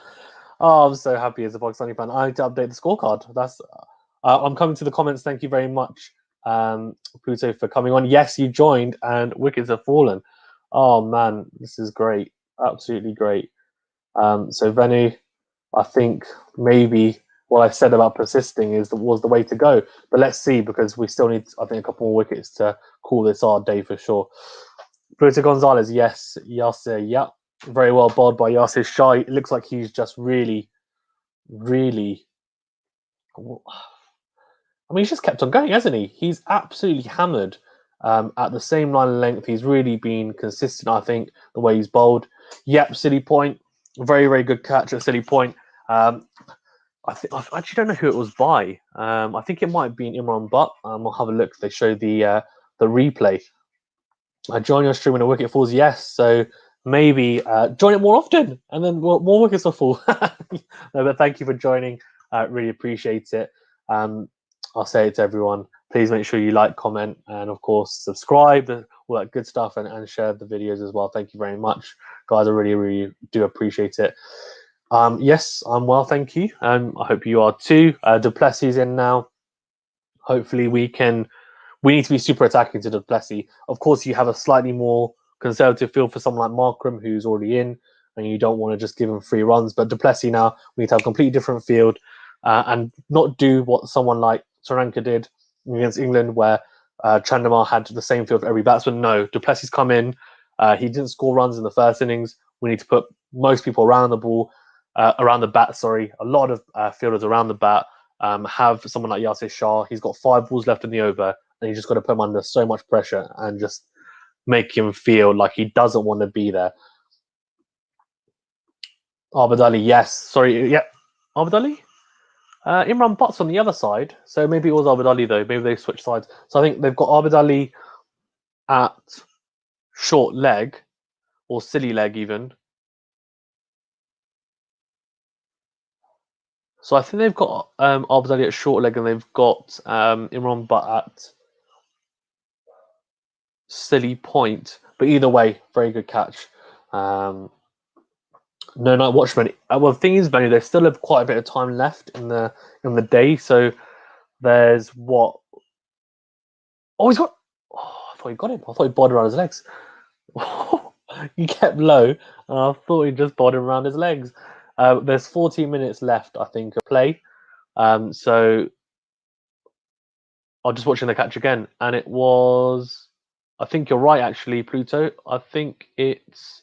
Oh, I'm so happy as a Pakistani fan. I need to update the scorecard. That's I'm coming to the comments. Thank you very much, Pluto, for coming on. Yes, you joined, and wickets have fallen. Oh man, this is great. Absolutely great. So Venu, I think maybe what I said about persisting was the way to go. But let's see, because we still need, I think, a couple more wickets to call this our day for sure. Bruto Gonzalez, yes. Yasir, yeah. Very well bowled by Yasir Shah. It looks like he's just really, really. I mean, he's just kept on going, hasn't he? He's absolutely hammered at the same line of length. He's really been consistent, I think, the way he's bowled. Yep, silly point. Very, very good catch at silly point. I actually don't know who it was by. I think it might have been Imran Butt. I'll have a look if they show the replay. Join your stream when a wicket falls. Yes, so maybe join it more often, and then more wickets will fall. No, but thank you for joining. Really appreciate it. I'll say it to everyone. Please make sure you like, comment, and of course subscribe, all that good stuff, and share the videos as well. Thank you very much, guys. I really, really do appreciate it. Yes, I'm well, thank you. I hope you are too. Du Plessis in now. Hopefully we need to be super attacking to Du Plessis. Of course, you have a slightly more conservative field for someone like Markram, who's already in, and you don't want to just give him free runs. But Du Plessis now, we need to have a completely different field and not do what someone like Sri Lanka did against England, where Chandamar had the same field for every batsman. No, Du Plessis come in. He didn't score runs in the first innings. We need to put most people around the ball, around the bat. Sorry, a lot of fielders around the bat. Have someone like Yasir Shah. He's got 5 balls left in the over, and you just got to put him under so much pressure and just make him feel like he doesn't want to be there. Abid Ali, yes. Sorry, yeah. Abid Ali? Imran Butt's on the other side, so maybe it was Abid Ali though. Maybe they switched sides. So I think they've got Abid Ali at short leg, or silly leg even. So I think they've got Arbadali at short leg, and they've got Imran Butt at silly point. But either way, very good catch. No night watchman. Well, the thing is, Benny, they still have quite a bit of time left in the day. So there's what? Oh, he's got. Oh, I thought he got him. I thought he bowled around his legs. He kept low, and I thought he just bowled him around his legs. There's 14 minutes left, I think, of play. So I'm just watching the catch again, and it was. I think you're right, actually, Pluto. I think it's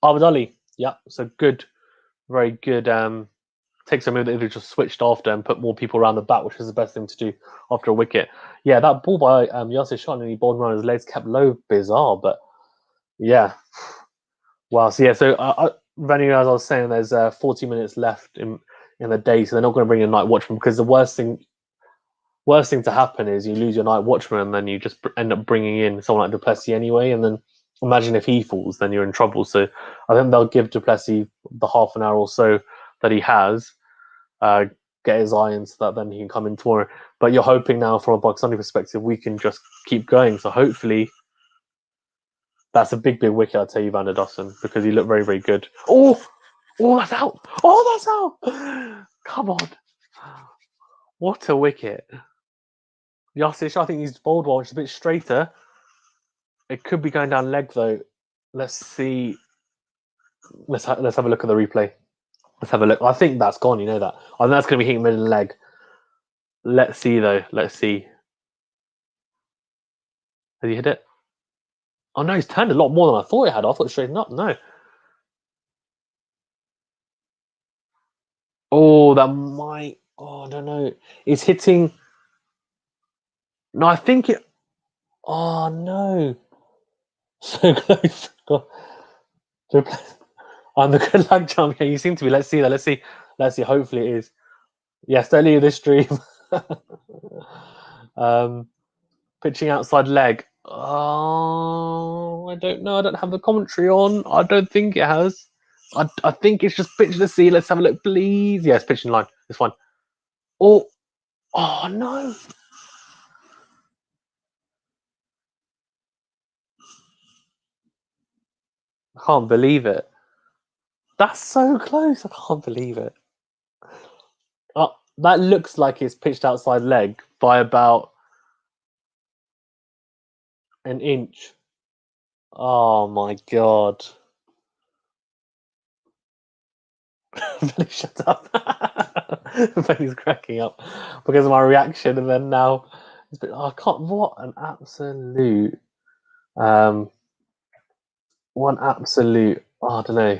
Abadali. Yeah, so good, very good. Takes a move that they just switched after and put more people around the bat, which is the best thing to do after a wicket. Yeah, that ball by Yasir Shah, and he bowled around his legs, kept low, bizarre, but yeah. Wow. So yeah, so Venue, as I was saying, there's 40 minutes left in the day, so they're not going to bring in a night watchman, because the worst thing to happen is you lose your night watchman, and then you just end up bringing in someone like Duplessis anyway, and then imagine if he falls, then you're in trouble. So I think they'll give Duplessis the half an hour or so that he has, get his eye in, so that then he can come in tomorrow. But you're hoping now, from a Pakistani perspective, we can just keep going. So hopefully that's a big wicket, I'll tell you, Van der Dussen, because he looked very, very good. Oh, that's out. Oh, that's out. Come on. What a wicket. Yasir, I think he's bowled one, which is a bit straighter. It could be going down leg, though. Let's see. Let's have a look at the replay. Let's have a look. I think that's gone, you know that. I think that's going to be hitting mid and leg. Let's see, though. Let's see. Has he hit it? Oh, no, he's turned a lot more than I thought he had. I thought it straightened up. No. Oh, that might... Oh, I don't know. It's hitting... No, I think it... Oh, no. So close. I'm the good luck charm. Yeah, you seem to be. Let's see that. Let's see. Hopefully it is. Yes, don't leave this stream. Pitching outside leg. Oh, I don't know. I don't have the commentary on. I don't think it has. I think it's just pitch to sea. Let's have a look, please. Yes, pitching line. This one. Oh no. I can't believe it. That's so close. I can't believe it. That looks like it's pitched outside leg by about an inch. Oh my god. Benny, shut up. Benny's cracking up because of my reaction, and then now it's been, I can't. What an absolute one absolute. I don't know.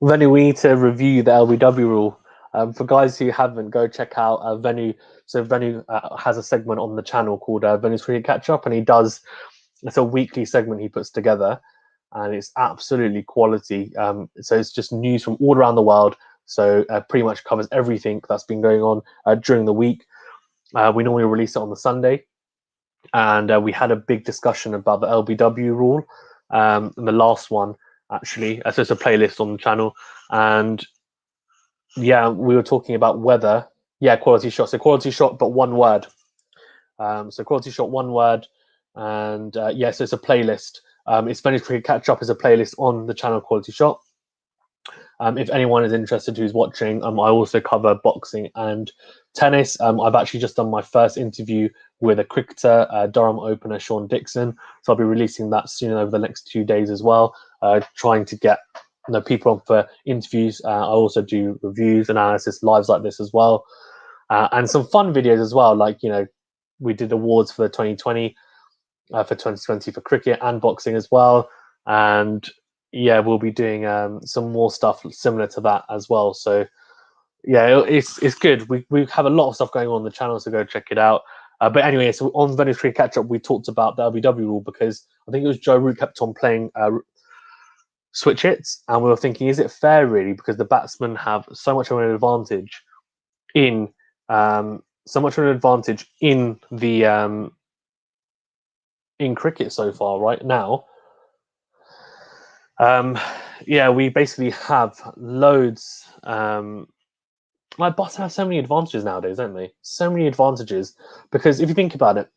Venue, we need to review the LBW rule. For guys who haven't, go check out Venue. So Venue has a segment on the channel called Venue's Cricket Catch Up, and it's a weekly segment he puts together, and it's absolutely quality. So it's just news from all around the world. So pretty much covers everything that's been going on during the week. We normally release it on the Sunday, and we had a big discussion about the LBW rule, and the last one actually. So it's a playlist on the channel, and yeah, we were talking about whether quality shot. So quality shot, but one word. So quality shot, one word, and so it's a playlist. It's Spanish Cricket Catch Up is a playlist on the channel Quality Shot. If anyone is interested who's watching, I also cover boxing and tennis. I've actually just done my first interview with a cricketer, Durham opener Sean Dixon. So I'll be releasing that soon over the next 2 days as well, trying to get people on for interviews. I also do reviews, analysis, lives like this as well, and some fun videos as well. Like, we did awards for the 2020. For 2020 for cricket and boxing as well, and we'll be doing some more stuff similar to that as well. So it's good. We have a lot of stuff going on the channel, so go check it out. But anyway, so on Venice Cricket Catch Up, we talked about the LBW rule because I think it was Joe Root kept on playing switch hits, and we were thinking, is it fair really? Because the batsmen have so much of an advantage in the in cricket so far right now, Yeah, we basically have loads. Like Boston have so many advantages nowadays, don't they? So many advantages because if you think about it,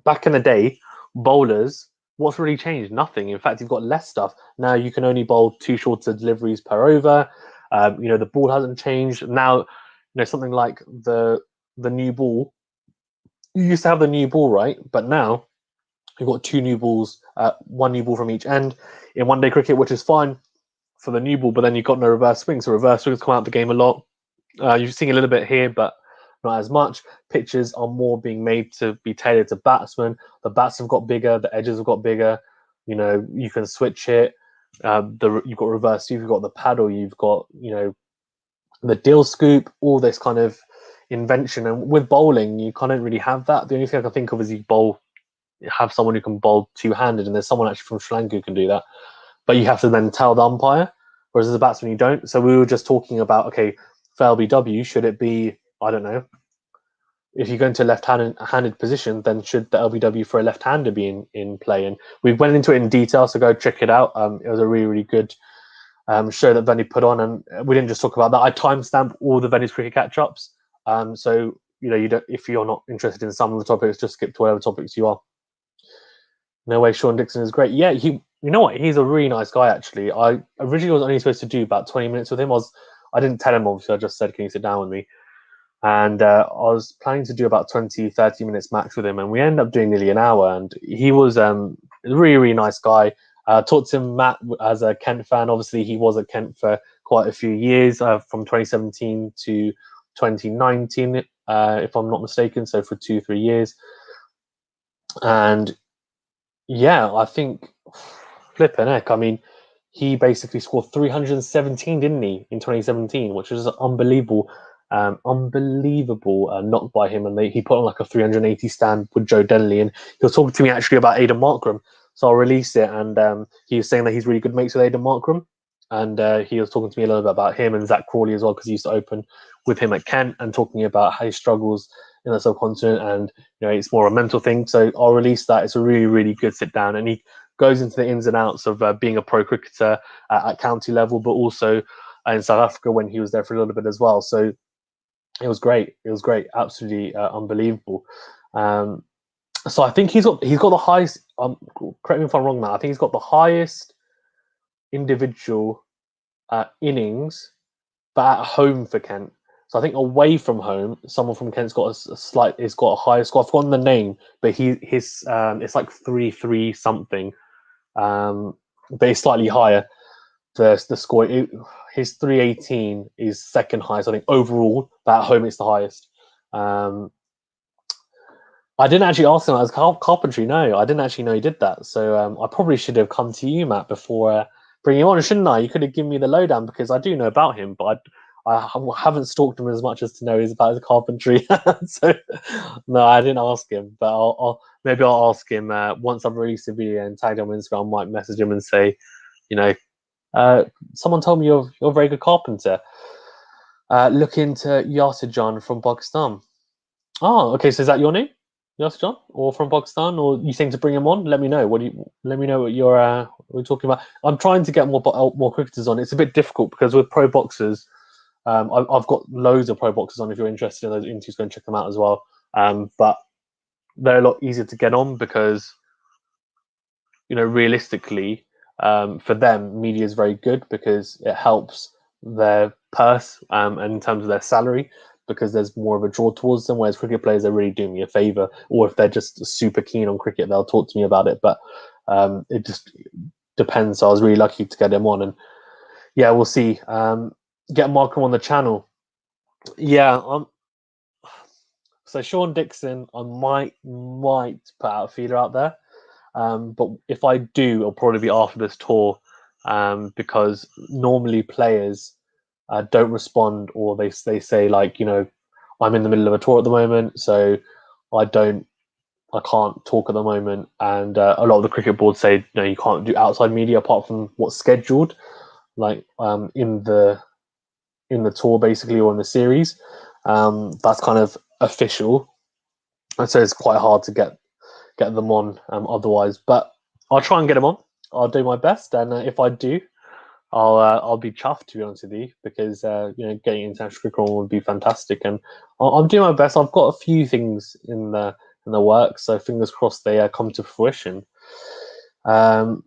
back in the day, bowlers, what's really changed? Nothing. In fact, you've got less stuff now. You can only bowl 2 shorter deliveries per over. The ball hasn't changed now. Something like the new ball. You used to have the new ball, right? But now you've got 2 new balls, 1 new ball from each end in one day cricket, which is fine for the new ball. But then you've got no reverse swing, so reverse swings come out of the game a lot. You're seeing a little bit here, but not as much. Pitches are more being made to be tailored to batsmen. The bats have got bigger, the edges have got bigger. You can switch it. You've got reverse sweep, you've got the paddle, you've got the deal scoop, all this kind of invention. And with bowling, you can't really have that. The only thing I can think of is have someone who can bowl 2-handed, and there's someone actually from Sri Lanka who can do that. But you have to then tell the umpire, whereas as a batsman you don't. So we were just talking about, okay, for LBW, should it be, I don't know, if you go into a left-handed position, then should the LBW for a left-hander be in play? And we went into it in detail, so go check it out. It was a really, really good show that Venny put on, and we didn't just talk about that. I timestamped all the Venny's cricket catch-ups. So you don't, if you're not interested in some of the topics, just skip to whatever topics you are. No way, Sean Dixon is great. Yeah, you know what? He's a really nice guy, actually. I originally was only supposed to do about 20 minutes with him. I didn't tell him, obviously. I just said, can you sit down with me? And I was planning to do about 20, 30 minutes max with him. And we ended up doing nearly an hour. And he was a really, really nice guy. Talked to him, Matt, as a Kent fan. Obviously, he was at Kent for quite a few years, from 2017 to 2019, if I'm not mistaken. So for 2-3 years. And yeah, I think flipping heck. I mean, he basically scored 317, didn't he, in 2017, which was unbelievable, knock by him. And he put on like a 380 stand with Joe Denley, and he was talking to me actually about Aidan Markram. So I'll release it, and he was saying that he's really good mates with Aidan Markram, and he was talking to me a little bit about him and Zach Crawley as well, because he used to open with him at Kent, and talking about how he struggles in the subcontinent, and it's more a mental thing. So I'll release that. It's a really, really good sit down, and he goes into the ins and outs of being a pro cricketer at county level, but also in South Africa when he was there for a little bit as well. So it was great. It was great. Absolutely unbelievable. So I think he's got the highest. Correct me if I'm wrong, Matt. I think he's got the highest individual innings, but at home for Kent. So I think away from home, someone from Kent's got a higher score. I've forgotten the name, but his it's like 3-3 something, but it's slightly higher. The score, his 318 is second highest, I think, overall, but at home it's the highest. I didn't actually ask him as carpentry. No, I didn't actually know he did that. So I probably should have come to you, Matt, before bringing him on, shouldn't I? You could have given me the lowdown, because I do know about him, but I haven't stalked him as much as to know he's about his carpentry. So no, I didn't ask him, but maybe I'll ask him once I've released a video and tagged him on Instagram. I might message him and say, someone told me you're a very good carpenter. Look into Yasir John from Pakistan. Oh, okay. So is that your name, Yasir John, or from Pakistan, or you think to bring him on? Let me know. Let me know what you're talking about. I'm trying to get more cricketers on. It's a bit difficult because with pro boxers, I've got loads of pro boxers on. If you're interested in those interviews, go and check them out as well. But they're a lot easier to get on because, realistically, for them, media is very good because it helps their purse and in terms of their salary, because there's more of a draw towards them. Whereas cricket players, they really do me a favor, or if they're just super keen on cricket, they'll talk to me about it. But it just depends. So I was really lucky to get him on, and yeah, we'll see. Get Markram on the channel. Yeah, so Sean Dixon, I might put out a feeder out there. But if I do, it'll probably be after this tour, because normally players don't respond, or they say like, I'm in the middle of a tour at the moment, so I can't talk at the moment. And a lot of the cricket boards say, no, you can't do outside media apart from what's scheduled, like in the tour basically, or in the series. That's kind of official, and so it's quite hard to get them on otherwise. But I'll try and get them on. I'll do my best, and if I do, I'll be chuffed, to be honest with you, because getting international cricket would be fantastic, and I'm doing my best. I've got a few things in the works, so fingers crossed they come to fruition. So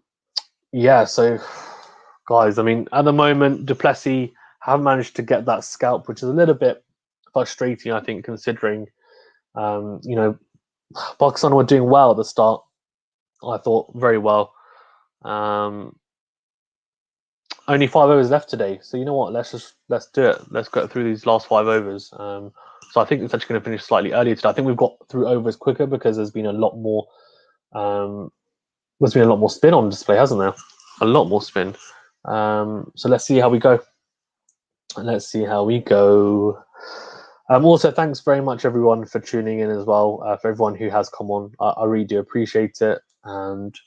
guys, I mean, at the moment, du Plessis have managed to get that scalp, which is a little bit frustrating, I think, considering Pakistan were doing well at the start. I thought very well. Only 5 overs left today, so you know what? Let's do it. Let's go through these last 5 overs. So I think it's actually going to finish slightly earlier today. I think we've got through overs quicker because there's been a lot more. There's been a lot more spin on display, hasn't there? A lot more spin. So let's see how we go. Also, thanks very much everyone for tuning in as well. For everyone who has come on, I really do appreciate it. And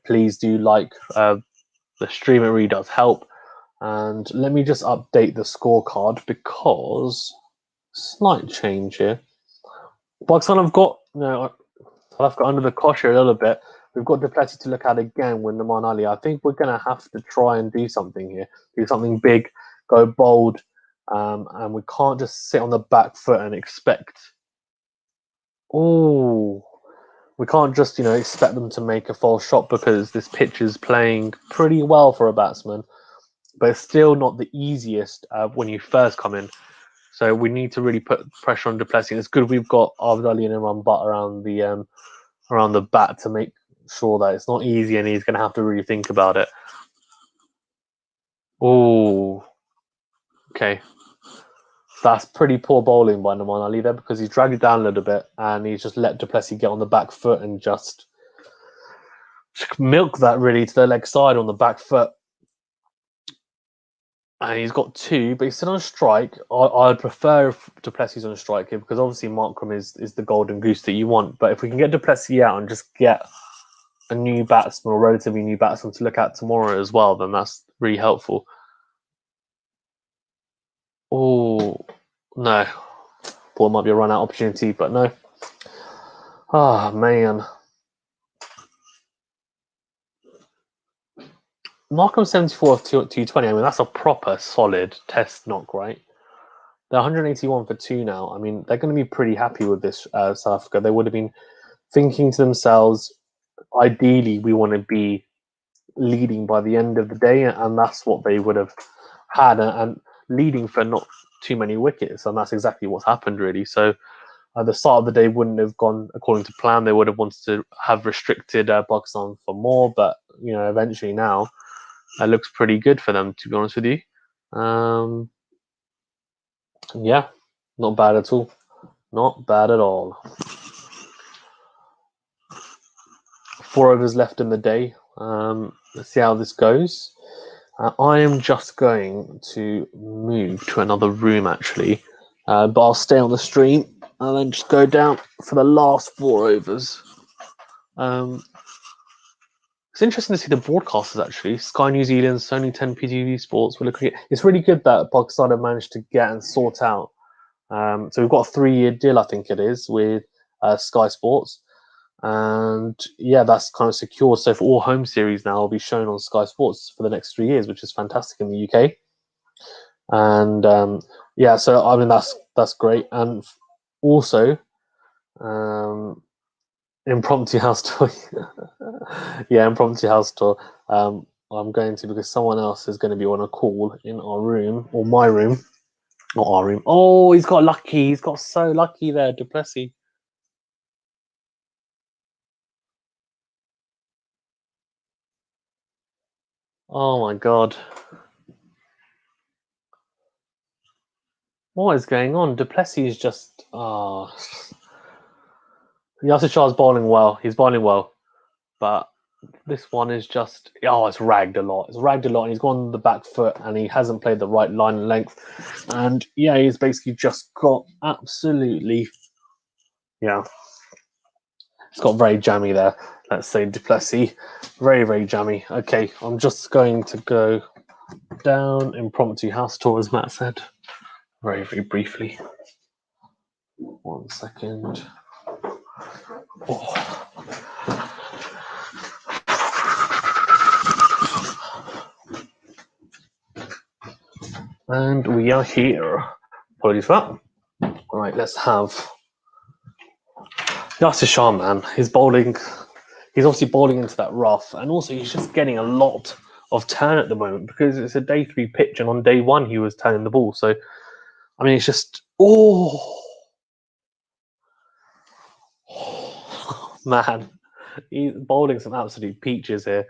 please do like the stream. It really does help. And let me just update the scorecard because slight change here. Pakistan have got under the cosh here a little bit. We've got du Plessis to look at again with Nouman Ali. I think we're going to have to try and do something here. Do something big, go bold, and we can't just sit on the back foot and expect. Oh, we can't just expect them to make a false shot because this pitch is playing pretty well for a batsman, but it's still not the easiest when you first come in. So we need to really put pressure on du Plessis. It's good we've got Abd Ali and Imran Butt around the bat to make sure that it's not easy and he's going to have to really think about it. Oh, okay. That's pretty poor bowling by Nouman Ali there because he's dragged it down a little bit and he's just let du Plessis get on the back foot and just milk that really to the leg side on the back foot. And he's got 2, but he's still on strike. I'd prefer du Plessis on strike here because obviously Markram is the golden goose that you want. But if we can get du Plessis out and just get a new batsman or relatively new batsman to look at tomorrow as well, then that's really helpful. Oh, no. Thought it might be a run-out opportunity, but no. Oh, man. Markram 74 of 220. I mean, that's a proper solid test knock, right? They're 181 for 2 now. I mean, they're going to be pretty happy with this, South Africa. They would have been thinking to themselves, ideally, we want to be leading by the end of the day, and that's what they would have had, and leading for not too many wickets, and that's exactly what's happened, really. So the start of the day wouldn't have gone according to plan. They would have wanted to have restricted Pakistan for more, but eventually now it looks pretty good for them, to be honest with you. Yeah, not bad at all. Not bad at all. 4 overs left in the day. Let's see how this goes. I am just going to move to another room, actually. But I'll stay on the stream and then just go down for the last 4 overs. It's interesting to see the broadcasters, actually. Sky New Zealand, Sony 10 PTV Sports. It's really good that Pakistan have managed to get and sort out. So we've got a 3-year deal, I think it is, with Sky Sports. And yeah, that's kind of secured. So for all home series now will be shown on Sky Sports for the next 3 years, which is fantastic in the UK. And so I mean that's great. And also, impromptu house tour. Impromptu house tour. I'm going to because someone else is going to be on a call in our room or my room, not our room. Oh, he's got lucky. He's got so lucky there, du Plessis. Oh my god. What is going on? Du Plessis is just Yasir Shah's bowling well. He's bowling well. But this one is just it's ragged a lot. It's ragged a lot and he's gone on the back foot and he hasn't played the right line and length. And he's basically just got absolutely it's got very jammy there. Let's say du Plessis. Very, very jammy. Okay, I'm just going to go down impromptu house tour, as Matt said. Very, very briefly. 1 second. Oh. And we are here. Apologies for that. Right, let's have Yasir Shah, man. He's bowling. He's obviously bowling into that rough, and also he's just getting a lot of turn at the moment because it's a day 3 pitch, and on day 1 he was turning the ball. So, I mean, it's just man, he's bowling some absolute peaches here.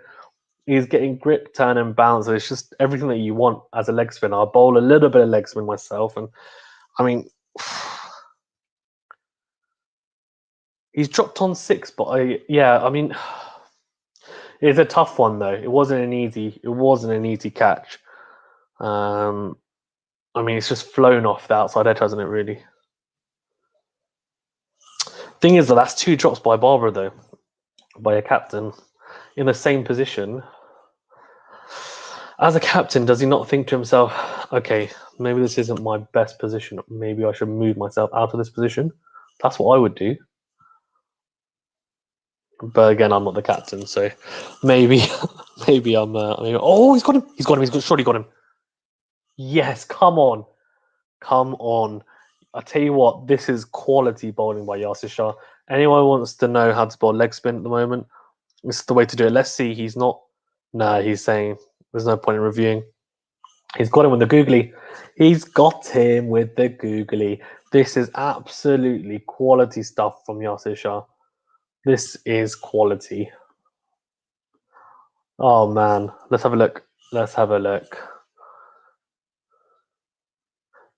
He's getting grip, turn, and bounce. It's just everything that you want as a leg spinner. I bowl a little bit of leg spin myself, and I mean, he's dropped on 6, but I mean, it's a tough one though. It wasn't an easy catch. I mean, it's just flown off the outside edge, hasn't it? Really. Thing is, that's 2 drops by Barbara though, by a captain in the same position. As a captain, does he not think to himself, okay, maybe this isn't my best position. Maybe I should move myself out of this position? That's what I would do. But again, I'm not the captain, so maybe, maybe I'm. Oh, he's got him! Surely got him! Yes, come on, come on! I tell you what, this is quality bowling by Yasir Shah. Anyone who wants to know how to bowl leg spin at the moment, this is the way to do it. Let's see. He's not. No, he's saying there's no point in reviewing. He's got him with the googly. He's got him with the googly. This is absolutely quality stuff from Yasir Shah. This is quality. Oh man, let's have a look. Let's have a look.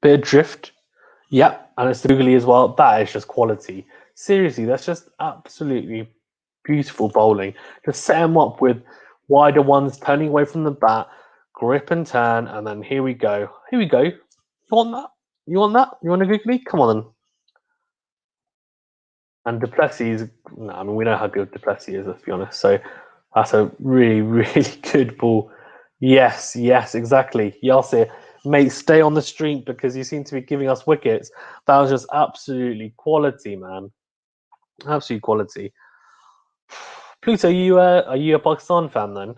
Bit of drift. Yep, and it's the googly as well. That is just quality. Seriously, that's just absolutely beautiful bowling. Just set him up with wider ones, turning away from the bat, grip and turn, and then here we go. Here we go. You want that? You want that? You want a googly? Come on then. And Duplessis, no, I mean, we know how good Duplessis is, let's be honest. So that's a really, really good ball. Yes, exactly. Yasir, mate, stay on the streak because you seem to be giving us wickets. That was just absolutely quality, man. Absolute quality. Pluto, are you a Pakistan fan then?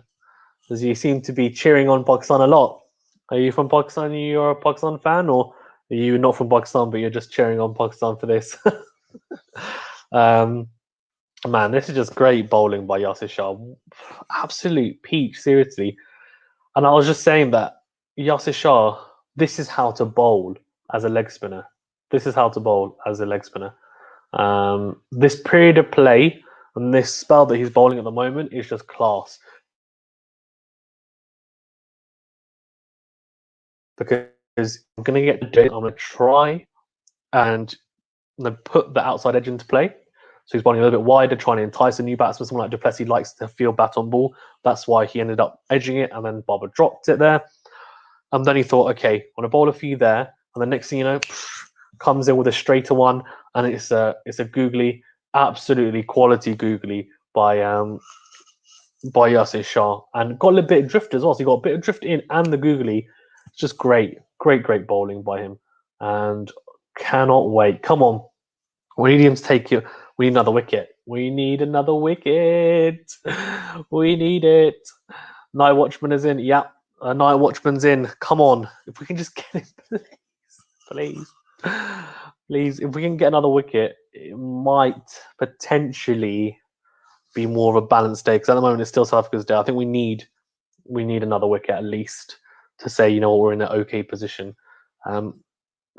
Because you seem to be cheering on Pakistan a lot. Are you from Pakistan? You're a Pakistan fan, or are you not from Pakistan but you're just cheering on Pakistan for this? Man, this is just great bowling by Yasir Shah. Absolute peach, seriously. And I was just saying that Yasir Shah, this is how to bowl as a leg spinner. This is how to bowl as a leg spinner. This period of play and this spell that he's bowling at the moment is just class. Because I'm going to get the day, I'm going to try and put the outside edge into play. So he's bowling a little bit wider, trying to entice a new batsman. Someone like Duplessis likes to field bat on ball. That's why he ended up edging it, and then Barbara dropped it there. And then he thought, okay, I'm going to bowl a few there. And the next thing you know, comes in with a straighter one, and it's a googly, absolutely quality googly by Yasir Shah. And got a little bit of drift as well. So he got a bit of drift in and the googly. It's just great bowling by him. And cannot wait. Come on. We need him to take you. We need another wicket. We need another wicket. We need it. Night Watchman is in. Yeah, Night Watchman's in. Come on. If we can just get him, please. Please. If we can get another wicket, it might potentially be more of a balanced day. Because at the moment, it's still South Africa's day. I think we need another wicket at least to say, you know what, we're in an okay position.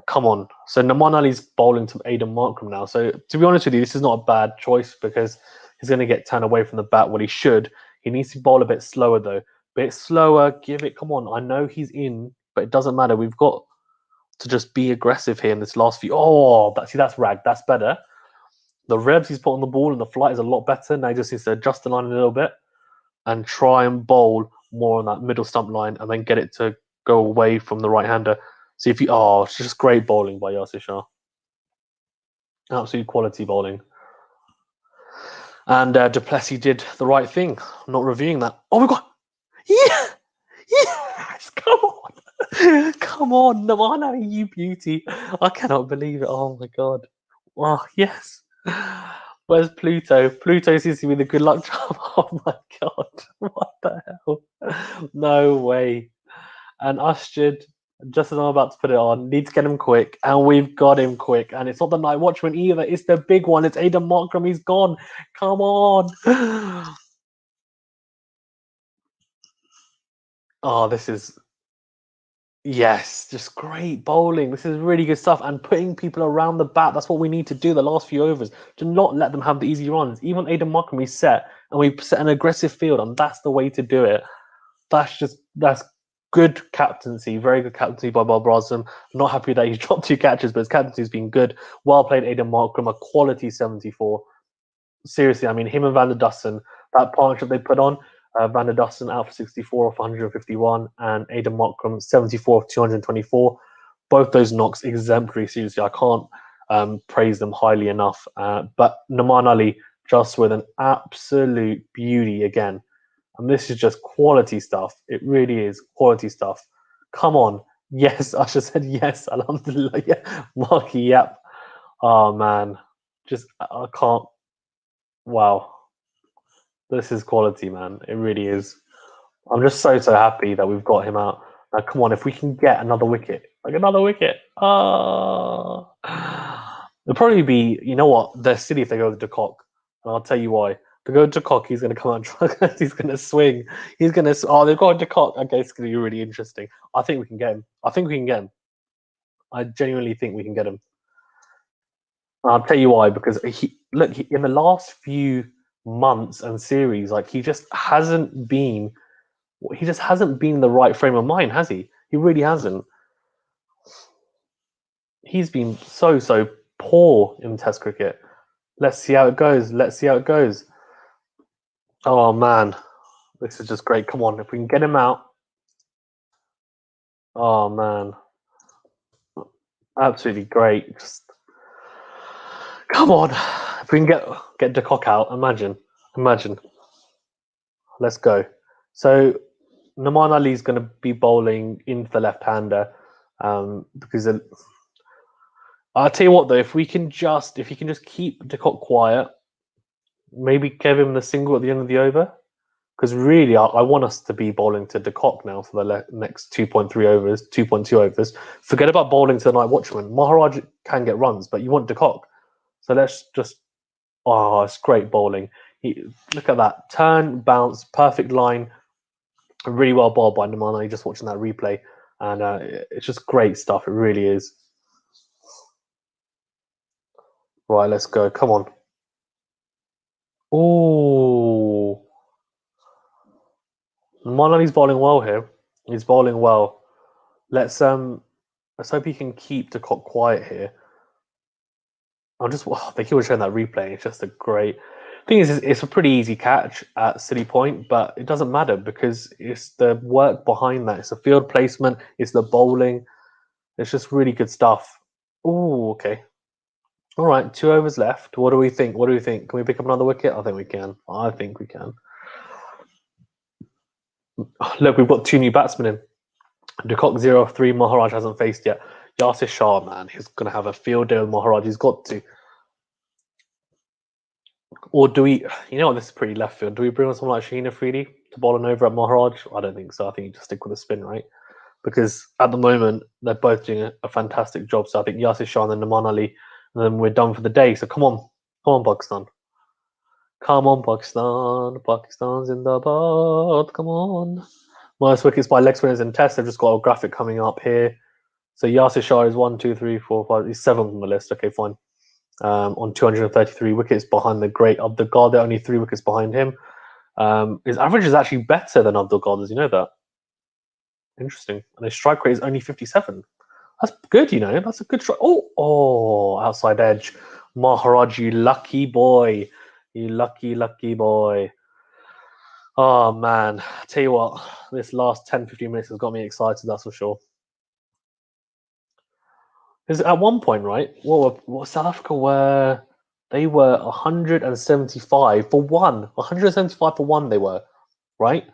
Come on. So Nouman Ali's bowling to Aiden Markram now. So to be honest with you, this is not a bad choice because he's going to get turned away from the bat. Well, he should. He needs to bowl a bit slower though. Bit slower. Give it. Come on. I know he's in, but it doesn't matter. We've got to just be aggressive here in this last few. Oh, that's rag. That's better. The revs he's put on the ball and the flight is a lot better. Now he just needs to adjust the line a little bit and try and bowl more on that middle stump line and then get it to go away from the right-hander. See if it's just great bowling by Yasir Shah. Absolute quality bowling. And Duplessis did the right thing. I'm not reviewing that. Oh my god! Yeah! Yes! Come on! Come on, Nouman Ali, you beauty. I cannot believe it. Oh my god. Oh, yes. Where's Pluto? Pluto seems to be the good luck charm. Oh my god. What the hell? No way. And Usjid Just as I'm about to put it on, need to get him quick, and we've got him quick. And it's not the Night Watchman either; it's the big one. It's Aidan Markram. He's gone. Come on! Oh, this is yes, just great bowling. This is really good stuff, and putting people around the bat. That's what we need to do the last few overs. To not let them have the easy runs. Even Aidan Markram, we set and we set an aggressive field, and that's the way to do it. That's good captaincy, very good captaincy by Bob Brosnan. Not happy that he's dropped 2 catches, but his captaincy's been good. Well played, Aidan Markram, a quality 74. Seriously, I mean, him and Van der Dussen, that partnership they put on, Van der Dussen out for 64 off 151, and Aidan Markram 74 off 224. Both those knocks exemplary. Seriously, I can't praise them highly enough. But Nouman Ali just with an absolute beauty again. And this is just quality stuff. It really is quality stuff. Come on. Yes, I should have said yes. Alhamdulillah. Yeah. Marky, yep. Oh, man. Just, I can't. Wow. This is quality, man. It really is. I'm just so happy that we've got him out. Now, come on. If we can get another wicket. Like another wicket. Oh. It'll probably be, you know what? They're silly if they go with De Kock. And I'll tell you why. To go to Cock, he's going to come out and try. He's going to swing. He's going to. Oh, they've got to Cock. Okay, it's going to be really interesting. I think we can get him. I genuinely think we can get him. And I'll tell you why. Because in the last few months and series, like he just hasn't been. He just hasn't been in the right frame of mind, has he? He really hasn't. He's been so poor in Test cricket. Let's see how it goes. Oh man. This is just great. Come on, if we can get him out. Oh man, absolutely great. Just come on, if we can get De Kock out. Imagine. Let's go. So Nouman Ali's going to be bowling into the left-hander because I'll tell you what though, if he can just keep De Kock quiet, maybe give him the single at the end of the over. Because really, I want us to be bowling to De Kock now for the next 2.3 overs, 2.2 overs. Forget about bowling to the Night Watchman. Maharaj can get runs, but you want De Kock. So let's just... Oh, it's great bowling. Look at that. Turn, bounce, perfect line. Really well bowled by Nouman Ali, just watching that replay. And it's just great stuff. It really is. Right, let's go. Come on. Oh... Nouman Ali's bowling well here. He's bowling well. Let's hope he can keep De Kock quiet here. They keep showing that replay. It's just a great thing. It's a pretty easy catch at City Point, but it doesn't matter because it's the work behind that. It's the field placement. It's the bowling. It's just really good stuff. Oh, okay. All right, 2 overs left. What do we think? Can we pick up another wicket? I think we can. Look, we've got 2 new batsmen in. De Kock 0-3. Maharaj hasn't faced yet. Yasir Shah, man, he's going to have a field day with Maharaj. He's got to. Or do we... You know what? This is pretty left field. Do we bring on someone like Shaheen Afridi to bowl an over at Maharaj? I don't think so. I think you just stick with the spin, right? Because at the moment, they're both doing a fantastic job. So I think Yasir Shah and then Nouman Ali, and then we're done for the day. So come on, Pakistan. Come on, Pakistan. Pakistan's in the boat. Come on. Most wickets by leg spinners in Test. They've just got a graphic coming up here. So Yasir Shah is 1, 2, 3, 4, 5. He's 7th on the list. Okay, fine. On 233 wickets behind the great Abdul Qadir. Only 3 wickets behind him. His average is actually better than Abdul Qadir's. You know that? Interesting. And his strike rate is only 57. That's good, you know. That's a good strike. Oh, outside edge. Maharaj, you lucky boy. You lucky boy. Oh, man. I tell you what, this last 10, 15 minutes has got me excited, that's for sure. Because at one point, right, what South Africa were... They were 175 for 1. 175 for 1 they were, right?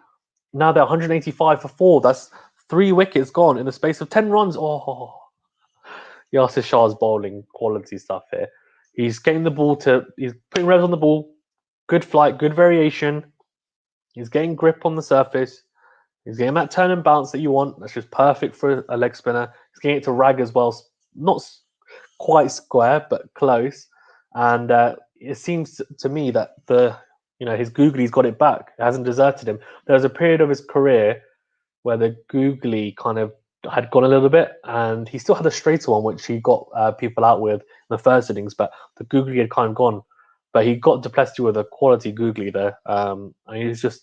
Now they're 185 for 4. That's 3 wickets gone in the space of 10 runs. Oh, Yasir Shah's bowling quality stuff here. He's getting the ball he's putting revs on the ball. Good flight, good variation. He's getting grip on the surface. He's getting that turn and bounce that you want. That's just perfect for a leg spinner. He's getting it to rag as well. Not quite square, but close. And it seems to me that his googly's got it back. It hasn't deserted him. There was a period of his career where the googly kind of had gone a little bit, and he still had a straighter one, which he got people out with in the first innings, but the googly had kind of gone. But he got Duplessis with a quality googly there. And he's just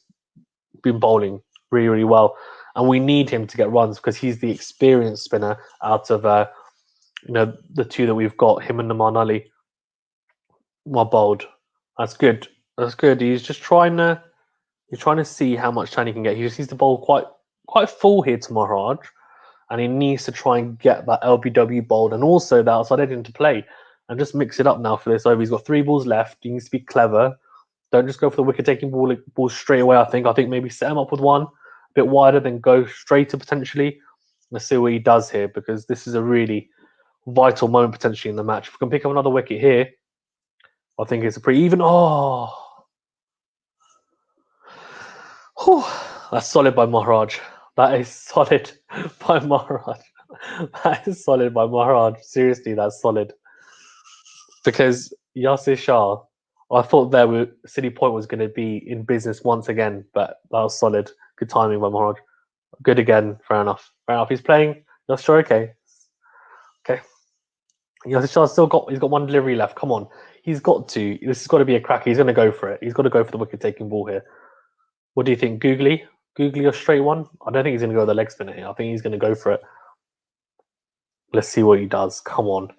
been bowling really, really well. And we need him to get runs because he's the experienced spinner out of the two that we've got, him and Nouman Ali. Well bowled. That's good. That's good. He's trying to see how much time he can get. He just needs to bowl quite full here to Maharaj, and he needs to try and get that LBW bowled and also the outside edge into play and just mix it up now for this over. He's got 3 balls left. He needs to be clever. Don't just go for the wicket-taking ball straight away, I think maybe set him up with one a bit wider, then go straighter potentially. Let's see what he does here, because this is a really vital moment potentially in the match. If we can pick up another wicket here, I think it's a pretty even. Oh, whew. That's solid by Maharaj. That is solid by Maharaj. That is solid by Maharaj. Seriously, that's solid. Because Yasir Shah, I thought City Point was going to be in business once again, but that was solid. Good timing by Maharaj. Good again. Fair enough. He's playing. You're sure? Okay. Yasir Shah's he's got one delivery left. Come on. This has got to be a cracker. He's going to go for it. He's got to go for the wicket-taking ball here. What do you think? Googly or straight one? I don't think he's going to go with the leg spinner here. I think he's going to go for it. Let's see what he does. Come on.